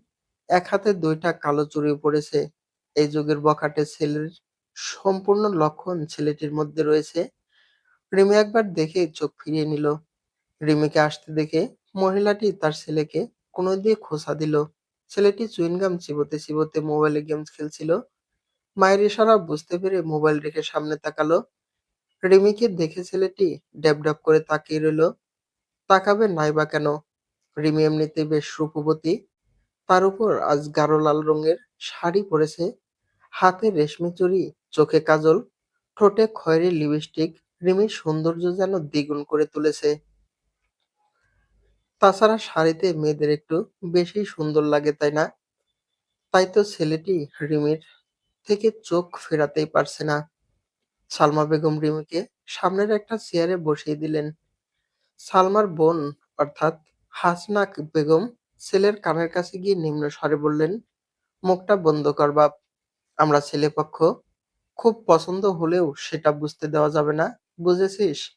এক হাতে দুইটা কালো চুড়ি পরেছে। এই যুগের বখাটে ছেলের সম্পূর্ণ লক্ষণ ছেলেটির মধ্যে রয়েছে। রিমি একবার দেখে চোখ ফিরিয়ে নিল। রিমিকে আসতে দেখে মহিলাটি তার ছেলেকে কোণ দিয়ে খোঁচা দিল। ছেলেটি চুইংগাম চিবোতে চিবোতে মোবাইলে গেমস খেলছিল। মায়ের ইশারা বুঝতে পেরে মোবাইল রেখে সামনে তাকালো। রিমিকে দেখে ছেলেটি ড্যাব করে তাকিয়ে রইল। তাকাবে নাই বা কেন? রিমি এমনিতেই বেশ রূপবতী। তার উপর আজ গাঢ় লাল রঙের শাড়ি পরেছে। হাতে রেশমি চুড়ি, চোখে কাজল, ঠোঁটে খয়েরি লিপস্টিক রিমির সৌন্দর্য যেন দ্বিগুণ করে তুলেছে। তাছাড়া শাড়িতে মেয়েদের একটু বেশিই সুন্দর লাগে তাই না? তাই তো ছেলেটি রিমির থেকে চোখ ফেরাতেই পারছে না। সালমা বেগম রিমিকে সামনের একটা চেয়ারে বসিয়ে দিলেন। সালমার বোন অর্থাৎ হাসনা বেগম ছেলের কানের কাছে গিয়ে নিম্ন স্বরে বললেন, মুখটা বন্ধ কর বাপ। আমরা ছেলেপক্ষ, খুব পছন্দ হলেও সেটা বুঝতে দেওয়া যাবে না, বুঝেছিস?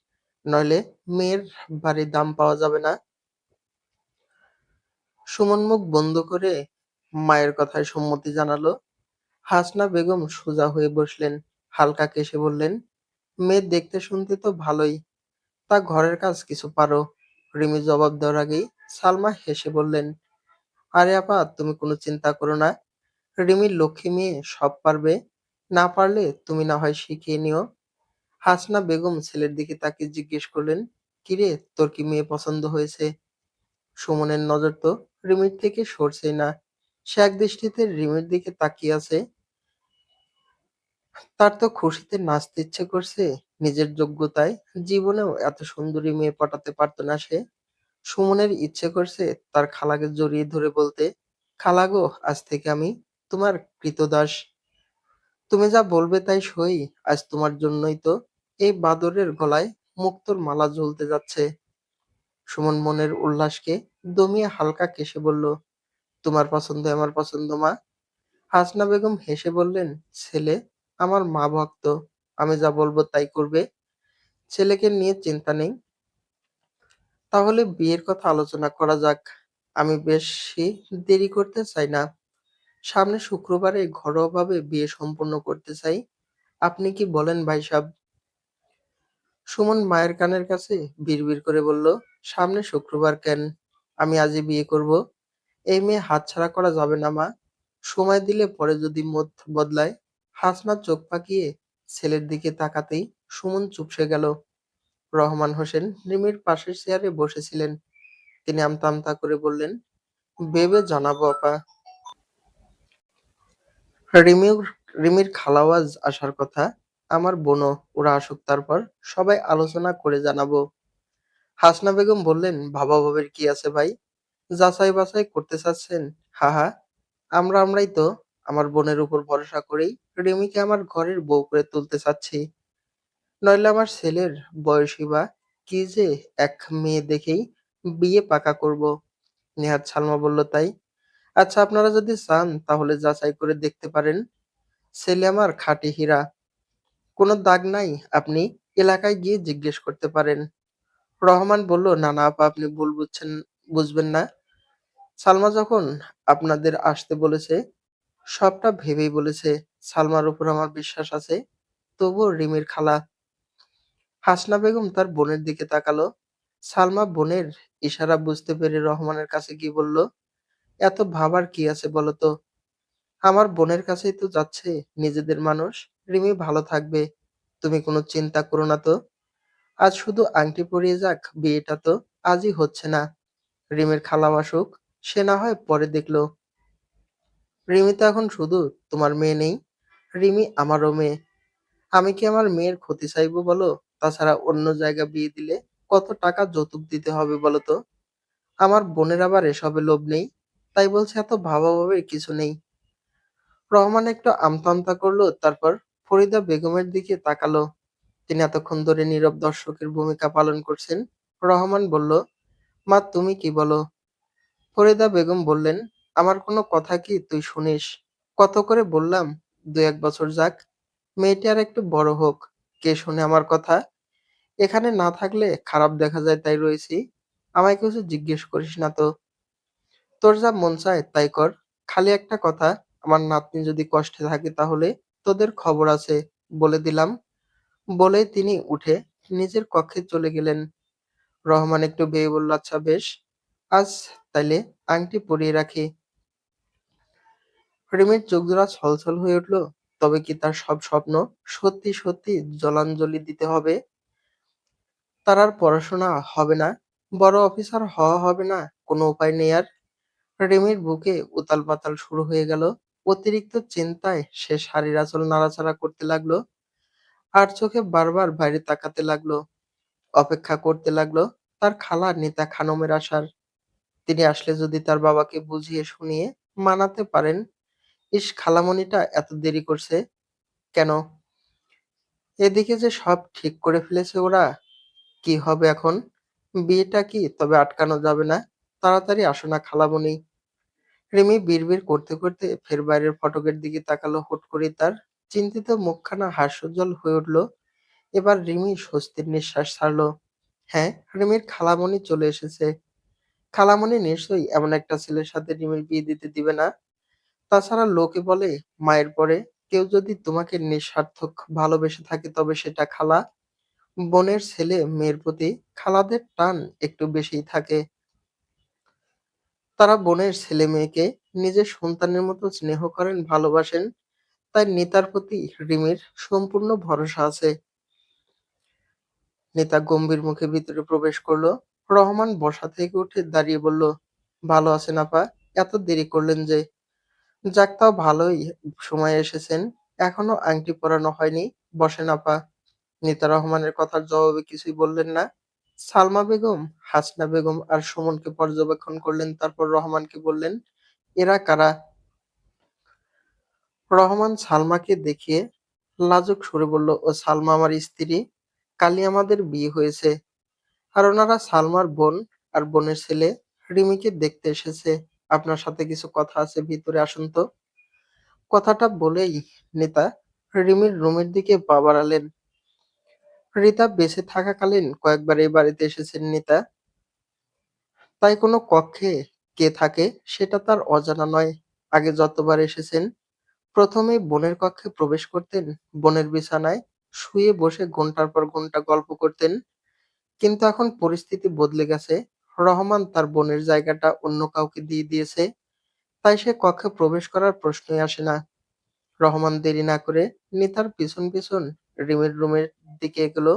নইলে মেয়ের বাড়ির দাম পাওয়া যাবে না। সুমন মুখ বন্ধ করে মায়ের কথায় সম্মতি জানালো। হাসনা বেগম সোজা হয়ে বসলেন। হালকা কেশে বললেন, মেয়ে দেখতে শুনতে তো ভালোই, তা ঘরের কাজ কিছু পারো? রিমি জবাব দেওয়ার আগেই সালমা হেসে বললেন, আরে আপা, তুমি কোনো চিন্তা করো না। রিমির লক্ষ্মী মেয়ে, সব পারবে। না পারলে তুমি না হয় শিখিয়ে নিও। হাসনা বেগম ছেলের দিকে তাকিয়ে জিজ্ঞেস করলেন, কিরে, তোর কি মেয়ে পছন্দ হয়েছে? সুমনের নজর তো রিমির থেকে সরছেই না। সে একদৃষ্টিতে রিমির দিকে তাকিয়ে আছে। তার তো খুশিতে নাচতে ইচ্ছে করছে। নিজের যোগ্যতায় জীবনেও এত সুন্দরী মেয়ে পটাতে পারতো না সে। সুমনের ইচ্ছে করছে তার খালাকে জড়িয়ে ধরে বলতে, খালাগো, আজ থেকে আমি তোমার কৃতদাস। তুমি যা বলবে তাই সই। আজ তোমার জন্যই তো এই বাদরের গলায় মুক্তোর মালা ঝুলতে যাচ্ছে। সুমন মনের উল্লাসকে দমিয়ে হালকা কেশে বলল, তোমার পছন্দ আমার পছন্দ মা। হাসনা বেগম হেসে বললেন, ছেলে আমার মা ভক্ত, আমি যা বলবো তাই করবে। ছেলেকে নিয়ে চিন্তা নেই। তাহলে বিয়ের কথা আলোচনা করা যাক। আমি বেশি দেরি করতে চাই না। সামনে শুক্রবারে ঘরোয়াভাবে বিয়ে সম্পন্ন করতে চাই। আপনি কি বলেন ভাইসাব? সুমন মায়ের কানের কাছে বিড়বিড় করে বলল, সামনে শুক্রবার কেন? আমি আজই বিয়ে করব। এই মেয়ে হাতছাড়া করা যাবে না মা। সময় দিলে পরে যদি মত বদলায়। হাসনা চোখ পাকিয়ে ছেলের দিকে তাকাতেই সুমন চুপসে গেল। রহমান হোসেন রিমির পাশের চেয়ারে বসেছিলেন। তিনি আমতা আমতা করে বললেন, ভেবে জানাবো আপা। রিমির রিমির খালাও আজ আসার কথা। আমার বোনও, ওরা আসুক তারপর সবাই আলোচনা করে জানাবো। হাসনা বেগম বললেন, ভাবা ভাবির কি আছে ভাই? যাচাই বাছাই করতে চাচ্ছেন? হা হা, আমরাই তো। আমার বোনের উপর ভরসা করেই রিমিকে আমার ঘরের বউ করে তুলতে চাচ্ছি। নইলে আমার ছেলের বয়সী বা কি যে এক মেয়ে দেখেই বিয়ে পাকা করব। নেহাত সালমা বলল, তাই? আচ্ছা, আপনারা যদি চান তাহলে যাচাই করে দেখতে পারেন। ছেলে আমার খাঁটি হীরা, কোনো দাগ নাই। আপনি এলাকায় গিয়ে জিজ্ঞেস করতে পারেন। রহমান বলল, না না আপা, আপনি ভুল বুঝছেন, বুঝবেন না। সালমা যখন আপনাদের আসতে বলেছে, সবটা ভেবেই বলেছে। সালমার উপর আমার বিশ্বাস আছে। তবুও রিমির খালা হাসনা বেগম তার বোনের দিকে তাকালো। সালমা বোনের ইশারা বুঝতে পেরে রহমানের কাছে গিয়ে বলল, এত ভাবার কি আছে বলো তো? আমার বোনের কাছেই তো যাচ্ছে, নিজেদের মানুষ। রিমি ভালো থাকবে। তুমি কোনো চিন্তা করো না তো। আজ শুধু আংটি পরিয়ে যাক, বিয়েটা তো আজই হচ্ছে না। রিমির খালাও আসুক, সে না হয় পরে দেখলো। রিমি তো এখন শুধু তোমার মেয়ে নেই, রিমি আমারও মেয়ে। আমি কি আমার মেয়ের ক্ষতি চাইবো বলো? তাছাড়া অন্য জায়গায় বিয়ে দিলে কত টাকা যৌতুক দিতে হবে বলো তো? আমার বোনের আবার এসবে লোভ নেই। তাই বলছে এত ভাবাভাবির কিছু নেই। রহমান একটু আমতা আমতা করলো, তারপর ফরিদা বেগমের দিকে তাকালো। তিনি এতক্ষণ ধরে নীরব দর্শকের ভূমিকা পালন করছেন। রহমান বলল, মা তুমি কি বলো? ফরিদা বেগম বললেন, আমার কোনো কথা কি তুই শুনিস? কত করে বললাম, ২-১ বছর যাক, মেয়েটি আর একটু বড় হোক। কে শোনে আমার কথা? এখানে না থাকলে খারাপ দেখা যায় তাই রয়েছি। আমায় কিছু জিজ্ঞেস করিস না তো। তোর যা মন চায় তাই কর। খালি একটা কথা, আমার নাতনি যদি কষ্টে থাকে তাহলে তোদের খবর আছে, বলে দিলাম। বলেই তিনি উঠে নিজের কক্ষে চলে গেলেন। রহমান একটু বেয়ে বলল, আচ্ছা বেশ, আজ তাইলে আংটি পরিয়ে রাখি। রিমির চোখজোড়া ছলছল হয়ে উঠল। তবে কি তার সব স্বপ্ন সত্যি সত্যি জলাঞ্জলি দিতে হবে? তার আর পড়াশোনা হবে না, বড় অফিসার হওয়া হবে না, কোনো উপায় নেই আর। রিমির বুকে উতাল পাতাল শুরু হয়ে গেল। অতিরিক্ত চিন্তায় সে শাড়ির আঁচল নাড়াচাড়া করতে লাগলো, আর চোখে বারবার বাইরে তাকাতে লাগলো। অপেক্ষা করতে লাগলো তার খালা নিতা খানমের আসার। তিনি আসলে যদি তার বাবাকে বুঝিয়ে শুনিয়ে মানাতে পারেন। ইস, খালামণিটা এত দেরি করছে কেন? এদিকে যে সব ঠিক করে ফেলেছে ওরা। কি হবে এখন? বিয়েটা কি তবে আটকানো যাবে না? তাড়াতাড়ি আসো না খালামণি। রিমি বিড়বিড় করতে করতে ফের বাইরের ফটকের দিকে তাকালো। হুট করেই তার চিন্তিত মুখখানা হাস্যোজ্জ্বল হয়ে উঠল। এবার রিমি স্বস্তির নিঃশ্বাস ছাড়ল। হ্যাঁ, রিমির খালামণি চলে এসেছে। খালামণি নিশ্চয়ই এমন একটা ছেলের সাথে রিমির বিয়ে দিতে দিবে না। তাছাড়া লোকে বলে, মায়ের পরে কেউ যদি তোমাকে নিঃস্বার্থক ভালোবেসে থাকে তবে সেটা খালা। বোনের ছেলে মেয়ের প্রতি খালাদের টান একটু বেশিই থাকে। তারা বোনের ছেলে মেয়েকে নিজের সন্তানের মতো স্নেহ করেন, ভালোবাসেন। তাই নিতার প্রতি রিমির সম্পূর্ণ ভরসা আছে। নিতা গম্ভীর মুখে ভিতরে প্রবেশ করলো। রহমান বসা থেকে উঠে দাঁড়িয়ে বলল, ভালো আছেন আপা? এত দেরি করলেন যে? যাক, তাও ভালোই সময়ে এসেছেন। এখনো আংটি পরানো হয়নি। বসেন আপা। নিতা রহমানের কথার জবাবে কিছুই বললেন না। সালমা বেগম, হাসনা বেগম আর সুমনকে পর্যবেক্ষণ করলেন, তারপর রহমানকে বললেন, এরা কারা? রহমান সালমাকে দেখিয়ে লাজুক সুরে বলল, ও সালমা আমার স্ত্রী। কালই আমাদের বিয়ে হয়েছে। আর ওনারা সালমার বোন আর বোনের ছেলে। রিমিকে দেখতে এসেছে। আপনার সাথে কিছু কথা আছে, ভিতরে আসুন তো। কথাটা বলেই নিতা রিমির রুমের দিকে পা বাড়ালেন। রিতা বেঁচে থাকাকালীন কয়েকবার এই বাড়িতে এসেছেন নিতা। তাই কোনো কক্ষে কে থাকে সেটা তার অজানা নয়। আগে যতবার এসেছেন, প্রথমেই বোনের কক্ষে প্রবেশ করতেন। বোনের বিছানায় শুয়ে বসে ঘন্টার পর ঘন্টা গল্প করতেন। কিন্তু এখন পরিস্থিতি বদলে গেছে। রহমান তার বোনের জায়গাটা অন্য কাউকে দিয়ে দিয়েছে। তাই সে কক্ষে প্রবেশ করার প্রশ্নই আসে না। রহমান দেরি না করে নিতার পিছন পিছন রিমির রুমের দিকে এগোলো।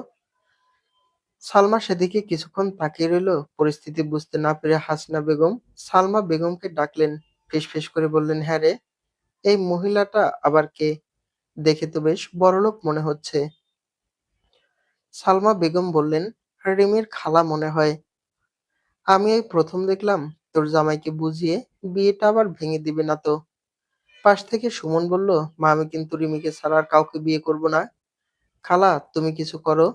সালমা সেদিকে কিছুক্ষণ তাকিয়ে রইল। পরিস্থিতি বুঝতে না পেরে হাসিনা বেগম সালমা বেগমকে ডাকলেন। ফিসফিস করে বললেন, হ্যাঁ রে, এই মহিলাটা আবার কে? দেখে তো বেশ বড়লোক মনে হচ্ছে। সালমা বেগম বললেন, রিমির খালা মনে হয়। আমি এই প্রথম দেখলাম। তোর জামাইকে বুঝিয়ে বিয়েটা আবার ভেঙে দিবে না তো? পাশ থেকে সুমন বলল, মা আমি কিন্তু রিমিকে ছাড়া আর কাউকে বিয়ে করব না। খালা তুমি কিছু করো।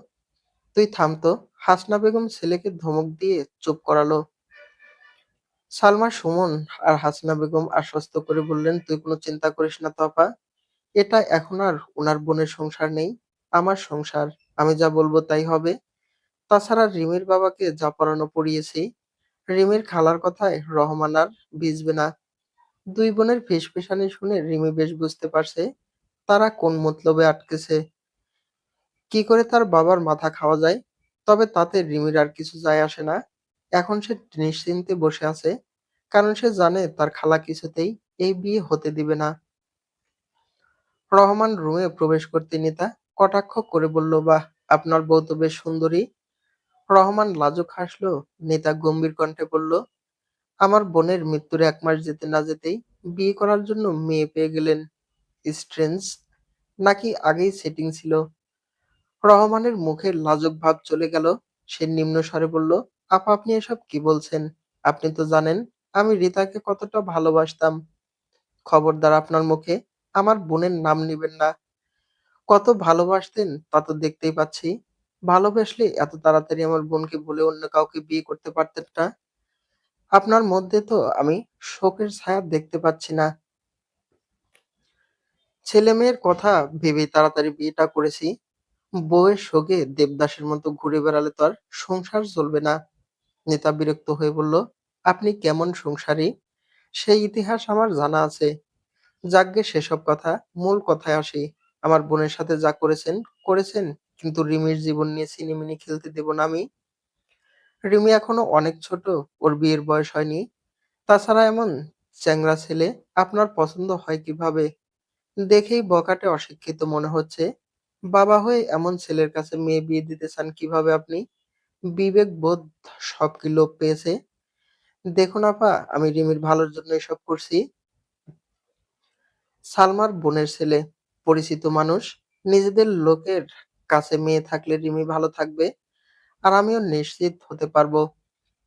তুই থাম তো। হাসনা বেগম ছেলেকে ধমক দিয়ে চুপ করালো। সালমা সুমন আর হাসিনা বেগম আশ্বস্ত করে বললেন, তুই কোনো চিন্তা করিস না তো আপা। এটা এখন আর উনার বোনের সংসার নেই, আমার সংসার। আমি যা বলবো তাই হবে। তাছাড়া রিমির বাবাকে যা পড়ানো পড়িয়েছি, রিমির খালার কথায় রহমান আর ভিজবে না। দুই বোনের ফিসফিসানি শুনে রিমি বেশ বুঝতে পারছে তারা কোন মতলবে আটকেছে। কি করে তার বাবার মাথা খাওয়া যায়? তবে তাতে রিমির আর কিছু যায় আসে না। এখন সে নিশ্চিন্তে বসে আছে। কারণ সে জানে তার খালা কিছুতেই এই বিয়ে হতে দিবে না। রহমান রুমে প্রবেশ করতে নিতা কটাক্ষ করে বলল, বাহ, আপনার বউ তো বেশ সুন্দরী। রহমান লাজুক হাসলো। নিতা গম্ভীর কণ্ঠে বলল, আমার বোনের মৃত্যুর ১ মাস যেতে না যেতেই বিয়ে করার জন্য মেয়ে পেয়ে গেলেন। স্ট্রেঞ্জ। নাকি আগেই সেটিং ছিল? রহমানের মুখের লাজুক ভাব চলে গেল। সে নিম্ন স্বরে বলল, আপা, আপনি এসব কি বলছেন? আপনি তো জানেন আমি রিতাকে কতটা ভালোবাসতাম। খবরদার আপনার মুখে আমার বোনের নাম নিবেন না। কত ভালোবাসতেন তা তো দেখতেই পাচ্ছি। ভালোবাসলে এত তাড়াতাড়ি আমার বোনকে ভুলে অন্য কাউকে বিয়ে করতে পারতেন না। আপনার মধ্যে তো আমি শোকের ছায়া দেখতে পাচ্ছি না। ছেলে মেয়ের কথা ভেবেই তাড়াতাড়ি বিয়েটা করেছি। বউয়ের শোকে দেবদাসের মতো ঘুরে বেড়ালে তো আর সংসার চলবে না। নেতা বিরক্ত হয়ে বলল, আপনি কেমন সংসারী সেই ইতিহাস আমার জানা আছে। যাকগে সেসব কথা, মূল কথায় আসি। আমার বোনের সাথে যা করেছেন করেছেন, কিন্তু রিমির জীবন নিয়ে ছিনিমিনি খেলতে দেব না আমি। রিমি এখনো অনেক ছোট, ওর বিয়ের বয়স হয়নি। তাছাড়া এমন চ্যাংড়া ছেলে আপনার পছন্দ হয় কিভাবে? দেখেই বখাটে অশিক্ষিত মনে হচ্ছে। বাবা হয়ে এমন ছেলের কাছে মেয়ে বিয়ে দিতে চান কিভাবে আপনি? বিবেক বোধ সব কি লোপ পেয়েছে? দেখুন আপা, আমি রিমির ভালোর জন্য এসব করছি। সালমার বোনের ছেলে, পরিচিত মানুষ, নিজেদের লোকের কাছে মেয়ে থাকলে রিমি ভালো থাকবে, আর আমিও নিশ্চিত হতে পারবো।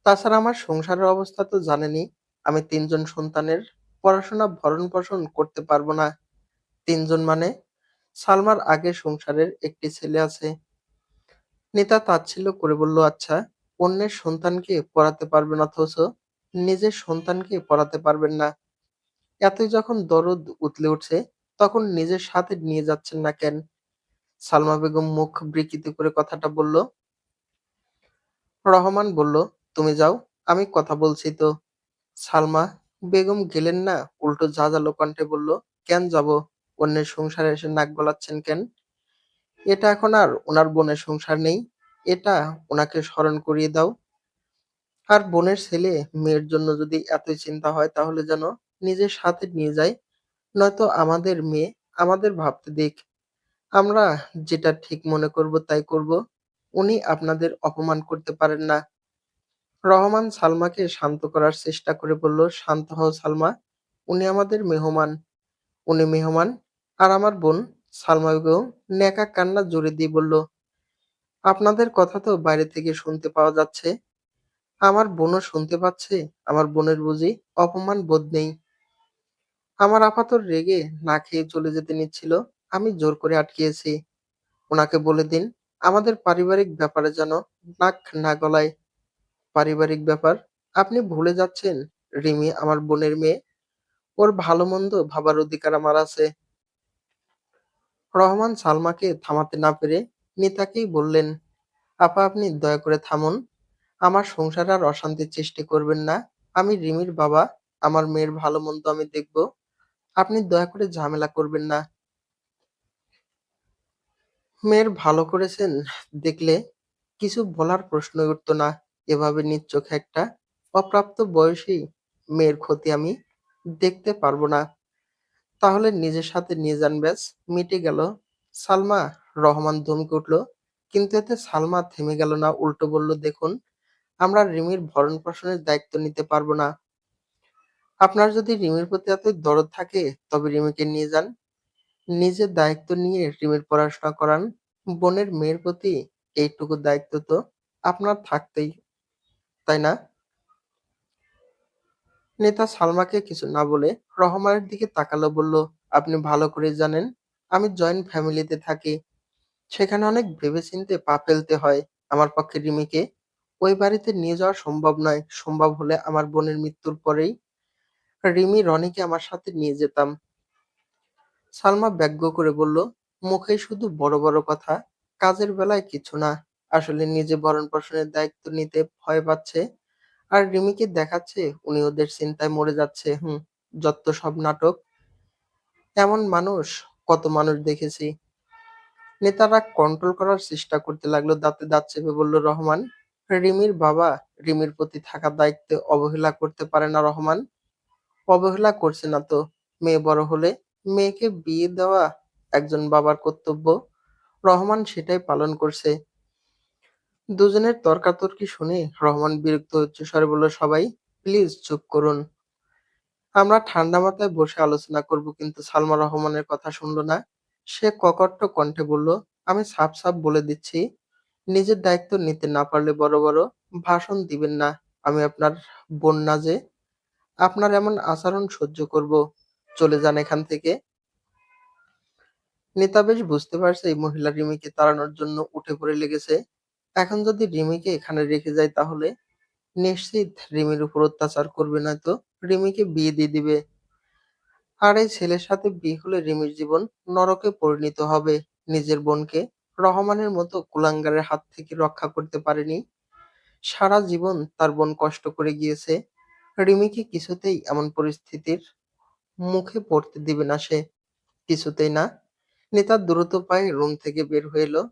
তাছাড়া আমার সংসারের অবস্থা তো জানেনই। আমি ৩ জন সন্তানের পড়াশোনা ভরণ পোষণ করতে পারবো না। ৩ জন মানে? সালমার আগের সংসারের একটি ছেলে আছে। নিতা তাচ্ছিল্য করে বলল, আচ্ছা, অন্যের সন্তানকে পড়াতে পারবেন অথচ নিজের সন্তানকে পড়াতে পারবেন না। এতই যখন দরদ উতলে উঠছে, তখন নিজের সাথে নিয়ে যাচ্ছেন না কেন? সালমা বেগম মুখ বিকৃত করে কথাটা বলল। রহমান বলল, তুমি যাও, আমি কথা বলছি তো। সালমা বেগম গেলেন না, উল্টো ঝাঁঝালো কণ্ঠে বলল, কেন যাব? অন্যের সংসারে এসে নাক গলাচ্ছেন কেন? এটা এখন আর ওনার বোনের সংসার নেই। এটা ওনাকে স্মরণ করিয়ে দাও। আর বোনের ছেলে মেয়ের জন্য যদি এতই চিন্তা হয় তাহলে যেন নিজের সাথে নিয়ে যায়। নয়তো আমাদের মেয়ে আমাদের ভাবতে দিক। আমরা যেটা ঠিক মনে করব তাই করব। উনি আপনাদের অপমান করতে পারেন না। রহমান সালমাকে শান্ত করার চেষ্টা করে বলল, শান্ত হও সালমা। উনি আমাদের মেহমান। উনি মেহমান। আর আমার বোন। সালমা বেগম নেকা কান্না জোরে দিয়ে বলল, আপনাদের কথা তো বাইরে থেকে শুনতে পাওয়া যাচ্ছে। আমার বোনও শুনতে পাচ্ছে। আমার বোনের বুঝি অপমান বোধ নেই? আমার আপা তো রেগে না খেয়ে চলে যেতে নিচ্ছিল। আমি জোর করে আটকিয়েছি। উনাকে বলে দিন আমাদের পারিবারিক ব্যাপারে যেন নাক না গলায়। পারিবারিক ব্যাপার? আপনি ভুলে যাচ্ছেন রিমি আমার বোনের মেয়ে। ওর ভালো মন্দ ভাবার অধিকার আমার আছে। রহমান সালমাকে থামাতে না পেরে নিতাকেই বললেন, আপা, আপনি দয়া করে থামুন। আমার সংসারে আর অশান্তির সৃষ্টি করবেন না। আমি রিমির বাবা। আমার মেয়ের ভালো মন্দ আমি দেখব। আপনি দয়া করে ঝামেলা করবেন না। মেয়ের ভালো করেছেন দেখলে কিছু বলার প্রশ্নই উঠত না। এভাবে নিচ্চোখে একটা অপ্রাপ্ত বয়সী মেয়ের ক্ষতি আমি দেখতে পারবো না। তাহলে নিজের সাথে নিয়ে যান, ব্যাস, মিটে গেল। সালমা। রহমান ধমকে উঠল। কিন্তু এতে সালমা থেমে গেল না, উল্টো বলল, দেখুন, আমরা রিমির ভরণ পোষণের দায়িত্ব নিতে পারবো না। আপনার যদি রিমির প্রতি এতই দরদ থাকে তবে রিমিকে নিয়ে যান। নিজের দায়িত্ব নিয়ে রিমির পড়াশোনা করান। বোনের মেয়ের প্রতি এইটুকু দায়িত্ব তো আপনার থাকতেই, তাই না? নেতা সালমাকে কিছু না বলে রহমানের দিকে তাকালো, বলল, আপনি ভালো করে জানেন আমি জয়েন্ট ফ্যামিলিতে থাকি। সেখানে অনেক ভেবেচিন্তে পা ফেলতে হয়। আমার পক্ষে রিমিকে ওই বাড়িতে নিয়ে যাওয়া সম্ভব নয়। সম্ভব হলে আমার বোনের মৃত্যুর পরেই রিমি রনিকে আমার সাথে নিয়ে যেতাম। সালমা ব্যগ্র করে বলল, মুখে শুধু বড় বড় কথা, কাজের বেলায় কিছু না। আসলে নিজে ভরণ-পোষণের দায়িত্ব নিতে ভয় পাচ্ছে। আর রিমিকে দেখাচ্ছে উনি ওদের চিন্তায় মরে যাচ্ছে। হুম। যত সব নাটক। এমন মানুষ কত মানুষ দেখেছি। নেতারা কন্ট্রোল করার চেষ্টা করতে লাগলো, দাঁতে দাঁত চেপে বলল রহমান। রিমির বাবা রিমির প্রতি থাকা দায়িত্বে অবহেলা করতে পারে না রহমান। অবহেলা করছে না তো। মেয়ে বড় হলে মেয়েকে বিয়ে দেওয়া একজন বাবার কর্তব্য। রহমান সেটাই পালন করছে। দুজনের তর্কাতর্কি শুনে রহমান বিরক্ত উচ্চস্বরে বলল, সবাই প্লিজ চুপ করুন। আমরা ঠান্ডা মাথায় বসে আলোচনা করব। কিন্তু সালমা রহমানের কথা শুনল না। সে ককট্ট কণ্ঠে বলল, আমি সাফ সাফ বলে দিচ্ছি, নিজের দায়িত্ব নিতে না পারলে বড় বড় ভাষণ দিবেন না। আমি আপনার বোন না যে আপনার এমন আচরণ সহ্য করব। চলে যান এখান থেকে। নেতা বেশ বুঝতে পারছে এই মহিলা রিমিকে তাড়ানোর জন্য উঠে পড়ে লেগেছে। এখন যদি রিমিকে এখানে রেখে যায় তাহলে নিশ্চিত রিমির উপর অত্যাচার করবে, নয়তো রিমিকে বিয়ে দিয়ে দিবে। আর এই ছেলের সাথে বিয়ে হলে রিমির জীবন নরকে পরিণত হবে। নিজের বোনকে রহমানের মতো কুলাঙ্গারের হাত থেকে রক্ষা করতে পারেনি। সারা জীবন তার বোন কষ্ট করে গিয়েছে। রিমিকে কিছুতেই এমন পরিস্থিতির মুখে পড়তে দিবে না সে। কিছুতেই না। নেতা দ্রুত পায়ে রুম থেকে বের হয়ে এলো।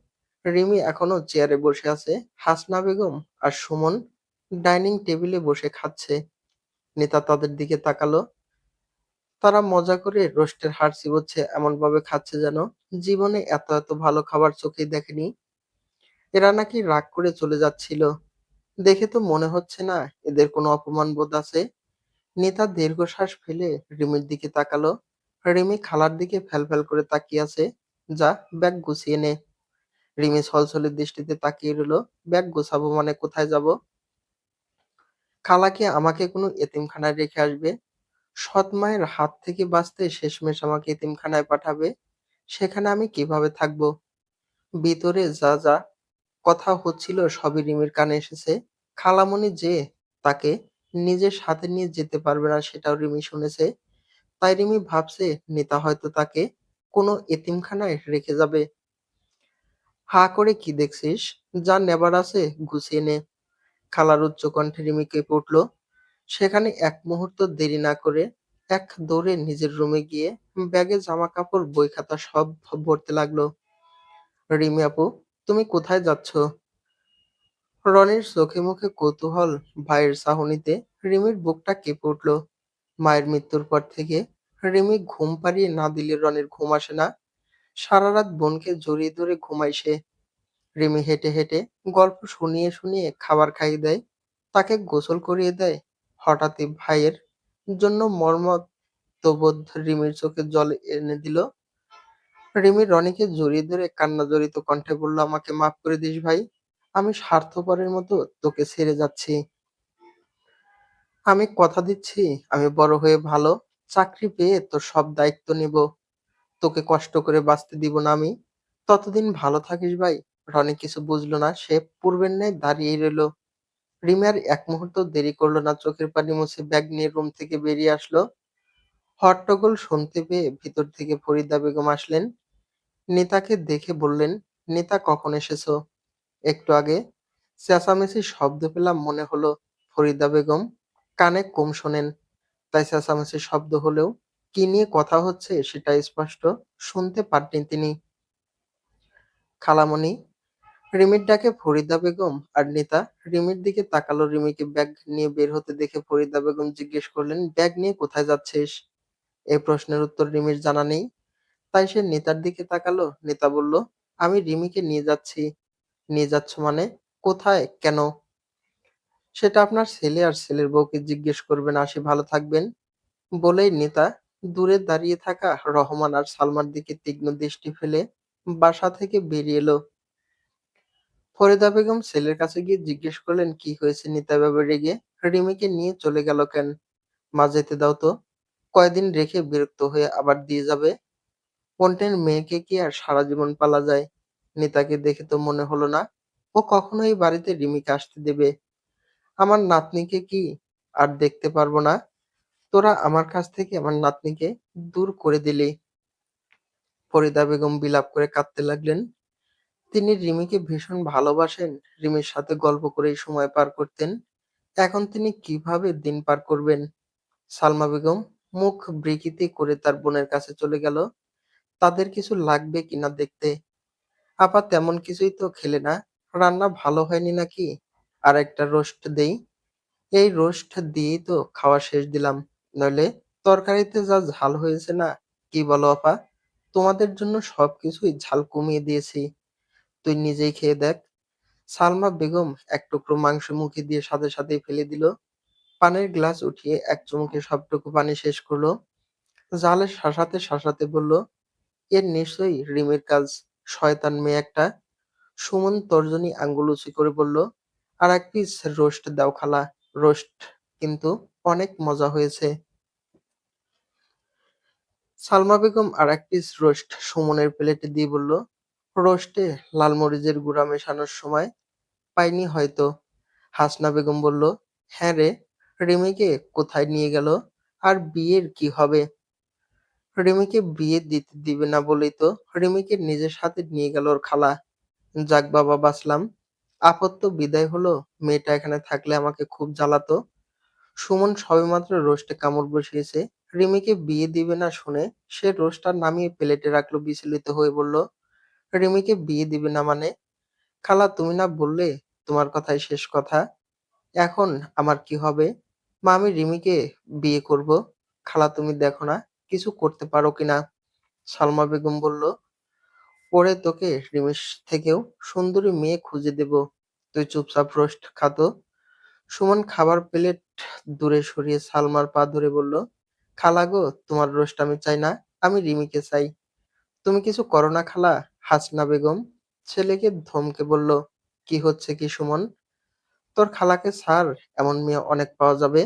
রিমি এখনো চেয়ারে বসে আছে। হাসনা বেগম আর সুমন ডাইনিং টেবিলে বসে খাচ্ছে। নেতা তাদের দিকে তাকালো। তারা মজা করে রোস্টের হাড় চিবোচ্ছে, এমন ভাবে খাচ্ছে যেন জীবনে এত এত ভালো খাবার চোখেই দেখেনি। এরা নাকি রাগ করে চলে যাচ্ছিল। দেখে তো মনে হচ্ছে না এদের কোনো অপমান বোধ আছে। নেতা দীর্ঘশ্বাস ফেলে রিমির দিকে তাকালো। রিমি খালার দিকে ফ্যাল করে তাকিয়ে আছে। যা, ব্যাগ গুছিয়ে নে। রিমি ছলছলের দৃষ্টিতে তাকিয়ে রইল। ব্যাগ গোছাবো মানে কোথায় যাব? খালা কি আমাকে কোনো এতিমখানায় রেখে আসবে? সৎ মায়ের হাত থেকে বাঁচতে শেষমেশ আমাকে এতিমখানায় পাঠাবে। সেখানে আমি কিভাবে থাকবো? ভিতরে যা যা কথা হচ্ছিল সবই রিমির কানে এসেছে। খালামণি যে তাকে নিজের সাথে নিয়ে যেতে পারবে না সেটাও রিমি শুনেছে। তাই রিমি ভাবছে নেতা হয়তো তাকে কোনো এতিমখানায় রেখে যাবে। হা করে কি দেখছিস? যা নেবার আছে গুছিয়ে নে। খালার উচ্চ কণ্ঠে রিমি কেঁপে উঠল। সেখানে এক মুহূর্ত দেরি না করে এক দৌড়ে নিজের রুমে গিয়ে ব্যাগে জামা কাপড় বই খাতা সব ভরতে লাগলো। রিমি আপু, তুমি কোথায় যাচ্ছ? রনির চোখে মুখে কৌতূহল, ভাইয়ের চাহনিতে রিমির বুকটা কেঁপে উঠল। মায়ের মৃত্যুর পর থেকে রিমি ঘুম পাড়িয়ে না দিলে রনির ঘুম আসে না। সারা রাত বোনকে জড়িয়ে ধরে ঘুমায় সে। রিমি হেঁটে হেঁটে গল্প শুনিয়ে শুনিয়ে খাবার খাইয়ে দেয়, তাকে গোসল করিয়ে দেয়। হঠাৎই ভাইয়ের জন্য মর্মন্তবোধ রিমির চোখে জল এনে দিল। রিমি রনিকে জড়িয়ে ধরে কান্না জড়িত কণ্ঠে বলল, আমাকে মাফ করে দিস ভাই। আমি স্বার্থপরের মতো তোকে ছেড়ে যাচ্ছি। আমি কথা দিচ্ছি আমি বড় হয়ে ভালো চাকরি পেয়ে তোর সব দায়িত্ব নিব। তোকে কষ্ট করে বাঁচতে দিব না আমি। ততদিন ভালো থাকিস ভাই। রনি কিছু বুঝলো না। সে পূর্বের ন্যায় দাঁড়িয়েই রইল। রিমি আর এক মুহূর্ত দেরি করলো না। চোখের পানি মুছে ব্যাগ নিয়ে রুম থেকে বেরিয়ে আসলো। হট্টগোল শুনতে পেয়ে ভিতর থেকে ফরিদা বেগম আসলেন। নেতাকে দেখে বললেন, নেতা কখন এসেছো? একটু আগে। চেঁচামেচির শব্দ পেলাম মনে হলো। ফরিদা বেগম কানে কম শোনেন, তাই চেঁচামেচির শব্দ হলেও কি নিয়ে কথা হচ্ছে সেটা স্পষ্ট শুনতে পাননি তিনি। খালামণি। রিমির ডাকে ফরিদা বেগম আর নেতা রিমির দিকে তাকালো। রিমিকে ব্যাগ নিয়ে বের হতে দেখে ফরিদা বেগম জিজ্ঞেস করলেন, ব্যাগ নিয়ে কোথায় যাচ্ছিস? এই প্রশ্নের উত্তর রিমির জানা নেই, তাই সে নেতার দিকে তাকালো। নেতা বলল, আমি রিমিকে নিয়ে যাচ্ছি। নিয়ে যাচ্ছ মানে? কোথায়, কেন? সেটা আপনার ছেলে আর ছেলের বউকে জিজ্ঞেস করবেন। আসি, ভালো থাকবেন। বলেই নেতা দূরে দাঁড়িয়ে থাকা রহমান আর সালমার দিকে তীক্ষ্ণ দৃষ্টি ফেলে বাসা থেকে বেরিয়ে এলো। ফরিদা বেগম ছেলের কাছে গিয়ে জিজ্ঞেস করলেন, কি হয়েছে নিতা এভাবে রেগে? রিমিকে নিয়ে চলে গেল কেন? মা, যেতে দাও তো। কয়দিন রেখে বিরক্ত হয়ে আবার দিয়ে যাবে। অন্যের মেয়েকে কি আর সারা জীবন পালা যায়? নিতাকে দেখে তো মনে হলো না ও কখনো এই বাড়িতে রিমিকে আসতে দেবে। আমার নাতনিকে কি আর দেখতে পারবো না? তোরা আমার কাছ থেকে আমার নাতনিকে দূর করে দিলি। ফরিদা বেগম বিলাপ করে কাঁদতে লাগলেন। তিনি রিমিকে ভীষণ ভালোবাসেন। রিমির সাথে গল্প করেই সময় পার করতেন। এখন তিনি কিভাবে দিন পার করবেন? সালমা বেগম মুখ বিকৃতি করে তার বোনের কাছে চলে গেল তাদের কিছু লাগবে কিনা দেখতে। আপা তেমন কিছুই তো খেলে না, রান্না ভালো হয়নি নাকি, আর একটা রোস্ট দেই। এই রোস্ট দিয়েই তো খাওয়া শেষ দিলাম, নইলে তরকারিতে যা ঝাল হয়েছে না, কি বলো আপা, তোমাদের জন্য সবকিছুই ঝাল কমিয়ে দিয়েছি, তুই নিজেই খেয়ে দেখ। সালমা বেগম এক টুকরো মাংস মুখে দিয়ে সাথে সাথেই ফেলে দিল। পানির গ্লাস উঠিয়ে এক চুমুকে সবটুকু পানি শেষ করলো। জালে শাসাতে শাসাতে বলল, এর নিশ্চয়ই রিমির কাজ, শয়তান মেয়ে একটা। সুমন তর্জনী আঙ্গুল উঁচু করে বলল, আর এক পিস রোস্ট দাও খালা, রোস্ট কিন্তু অনেক মজা হয়েছে। সালমা বেগম আর এক পিস রোস্ট সুমনের প্লেটে দিয়ে বলল, রোস্টে লাল মরিচের গুঁড়া মেশানোর সময় পাইনি হয়তো। হাসনা বেগম বলল, হ্যাঁ রে, রিমিকে কোথায় নিয়ে গেল, আর বিয়ের কি হবে? রিমিকে বিয়ে দিতে দিবে না বলেই তো রিমিকে নিজের সাথে নিয়ে গেল ওর খালা। যাক বাবা বাঁচলাম। আপত্ত বিদায় হলো, মেয়েটা এখানে থাকলে আমাকে খুব জ্বালাতো। সুমন সবেমাত্র রোস্টে কামড় বসিয়েছে, রিমিকে বিয়ে দিবে না শুনে সে রোস্টটা নামিয়ে প্লেটে রাখলো, বিচলিত হয়ে বলল, রিমিকে বিয়ে দিবে না মানে? খালা তুমি না বললে তোমার কথাই শেষ কথা? এখন আমার কি হবে? মা আমি রিমিকে বিয়ে করব। খালা তুমি দেখো না কিছু করতে পারো কিনা। সালমা বেগম বলল, পরে তোকে রিমির থেকেও সুন্দরী মেয়ে খুঁজে দেব, তুই চুপচাপ রোস্ট খাতো। সুমন খাবার প্লেট দূরে সরিয়ে সালমার পা ধরে বলল, খালা গো, তোমার রোস্ট আমি চাই না, আমি রিমিকে চাই। তুমি কিছু করো না খালা। হাসনা বেগম ছেলেকে ধমকে বলল, কি হচ্ছে কি সুমন, তোর খালাকে ছাড়, এমন মেয়ে অনেক পাওয়া যাবে।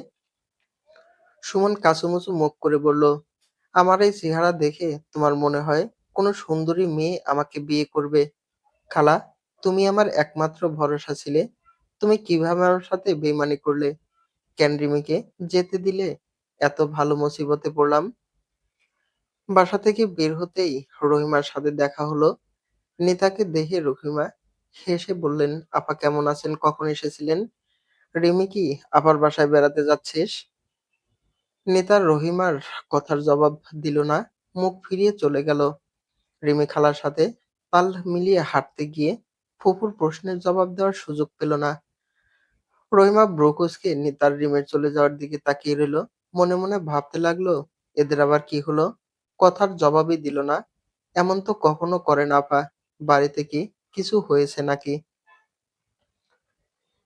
সুমন কাঁচুমুচু মুখ করে বলল, আমার এই চেহারা দেখে তোমার মনে হয় কোনো সুন্দরী মেয়ে আমাকে বিয়ে করবে? খালা, তুমি আমার একমাত্র ভরসা ছিলে, তুমি কিভাবে আমার সাথে বেইমানি করলে? কেন রিমিকে যেতে দিলে? এত ভালো মুসিবতে পড়লাম। বাসা থেকে বের হতেই রহিমার সাথে দেখা হলো। নিতাকে দেখে রহিমা হেসে বললেন, আপা কেমন আছেন, কখন এসেছিলেন? রিমি কি আপার বাসায় বেড়াতে যাচ্ছিস? নিতা রহিমার কথার জবাব দিল না, মুখ ফিরিয়ে চলে গেল। রিমি খালার সাথে তাল মিলিয়ে হাঁটতে গিয়ে ফুপুর প্রশ্নের জবাব দেওয়ার সুযোগ পেল না। রহিমা ভ্রু কুঁচকে নিতার রিমের চলে যাওয়ার দিকে তাকিয়ে রইল। মনে মনে ভাবতে লাগলো, এদের আবার কি হলো, কথার জবাবই দিল না। এমন তো কখনো করে না আপা, বাড়িতে কি কিছু হয়েছে নাকি?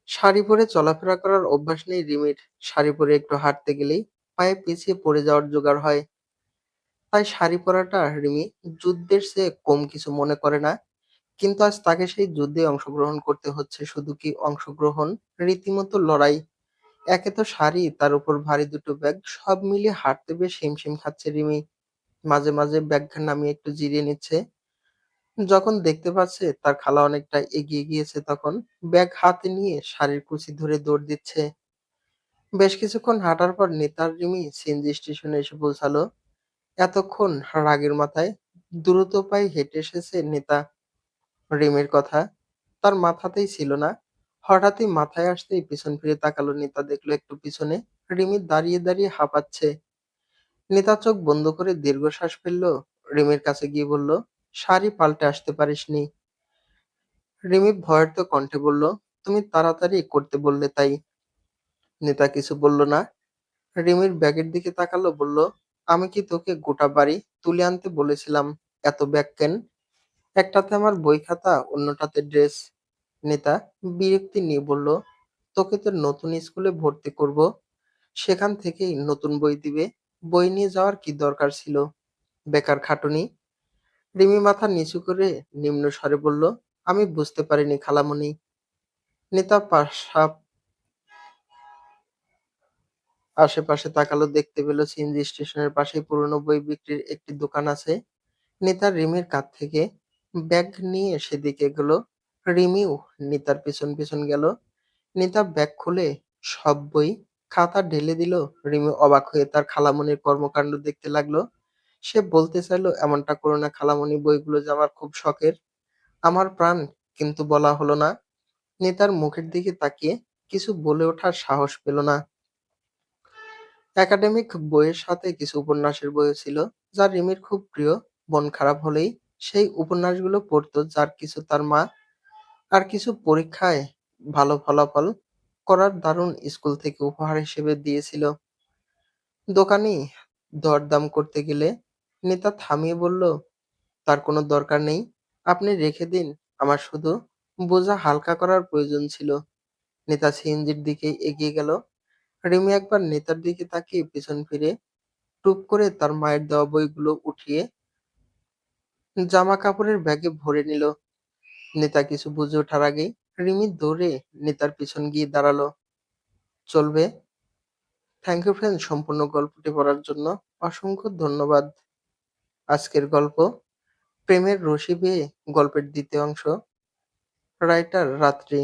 শাড়ি পরে চলাফেরা করার অভ্যাস নেই রিমির। শাড়ি পরে একটু হাঁটতে গেলেই পায়ে পিছিয়ে পড়ে যাওয়ার জোগাড় হয়। তাই শাড়ি পরাটা রিমি যুদ্ধের চেয়ে কম কিছু মনে করে না। কিন্তু আজ তাকে সেই যুদ্ধে অংশগ্রহণ করতে হচ্ছে। শুধু কি অংশগ্রহণ, রীতিমতো লড়াই। একে তো শাড়ি, তার উপর ভারী দুটো ব্যাগ, সব মিলিয়ে হাঁটতে বেশ হিমশিম খাচ্ছে রিমি। মাঝে মাঝে ব্যাগ নামিয়ে একটু জিরিয়ে নিচ্ছে। যখন দেখতে পাচ্ছে তার খালা অনেকটা এগিয়ে গিয়েছে, তখন ব্যাগ হাতে নিয়ে শাড়ির কুচি ধরে দৌড় দিচ্ছে। বেশ কিছুক্ষণ হাঁটার পর নেতার রিমি সিএনজি স্টেশনে এসে পৌঁছালো। এতক্ষণ রাগের মাথায় দ্রুত পায়ে হেঁটে এসেছে নেতা। রিমির কথা তার মাথাতেই ছিল না। হঠাৎই মাথায় আসতেই পিছন ফিরে তাকালো নেতা, দেখলো একটু পিছনে রিমি দাঁড়িয়ে দাঁড়িয়ে হাঁপাচ্ছে। নেতা চোখ বন্ধ করে দীর্ঘশ্বাস ফেললো, রিমির কাছে গিয়ে বলল, শাড়ি পাল্টে আসতে পারিসনি? রিমি ভয়ার্ত কণ্ঠে বলল, তুমি তাড়াতাড়ি করতে বললে তাই। নেতা কিছু বলল না। রিমির ব্যাগের দিকে তাকালো, বলল, আমি কি তোকে গোটা বাড়ি তুলে আনতে বলেছিলাম? এত ব্যাগ কেন? একটাতে আমার বই খাতা, অন্যটাতে ড্রেস। নেতা বিরক্তি নিয়ে বলল, তোকে তো নতুন স্কুলে ভর্তি করব, সেখান থেকেই নতুন বই দিবে, বই নিয়ে যাওয়ার কি দরকার ছিল? বেকার খাটুনি। রিমি মাথা নিচু করে নিম্ন স্বরে বলল, আমি বুঝতে পারিনি খালামণি। নেতা আশেপাশে তাকালো, দেখতে পেল সিএনজি স্টেশনের পাশেই পুরনো বই বিক্রির একটি দোকান আছে। নেতা রিমির কাছ থেকে ব্যাগ নিয়ে সেদিকে এগোলো। রিমিও নিতার পিছন পিছন গেল। নিতা ব্যাগ খুলে সব বই খাতা ঢেলে দিল। রিমি অবাক হয়ে তার খালামণির কর্মকাণ্ড দেখতে লাগলো। সে বলতে চাইলো, এমনটা করো না খালামণি, বইগুলো যে আমার খুব শখের, আমার প্রাণ, কিন্তু বলা হলো না। নেতার মুখের দিকে তাকিয়ে কিছু বলে ওঠার সাহস পেল না। একাডেমিক বইয়ের সাথে কিছু উপন্যাসের বইও ছিল, যা রিমির খুব প্রিয়। মন খারাপ হলেই সেই উপন্যাসগুলো পড়তো, যার কিছু তার মা, আর কিছু পরীক্ষায় ভালো ফলাফল করার দারুণ স্কুল থেকে উপহার হিসেবে দিয়েছিল। দোকানি দরদাম করতে গেলে নেতা থামিয়ে বলল, তার কোনো দরকার নেই, আপনি রেখে দিন, আমার শুধু বোঝা হালকা করার প্রয়োজন ছিল। নেতা সিএনজির দিকে এগিয়ে গেল। রিমি একবার নেতার দিকে তাকিয়ে পিছন ফিরে টুক করে তার মায়ের দেওয়া বইগুলো উঠিয়ে জামা কাপড়ের ব্যাগে ভরে নিল। নেতা কিছু বুঝে ওঠার আগেই রিমি দৌড়ে নেতার পিছন গিয়ে দাঁড়ালো। চলবে? থ্যাংক ইউ ফ্রেন্ড, সম্পূর্ণ গল্পটি পড়ার জন্য অসংখ্য ধন্যবাদ। আজকের গল্প প্রেমের রশি বেয়ে গল্পের দ্বিতীয় অংশ। রাইটার রাত্রি।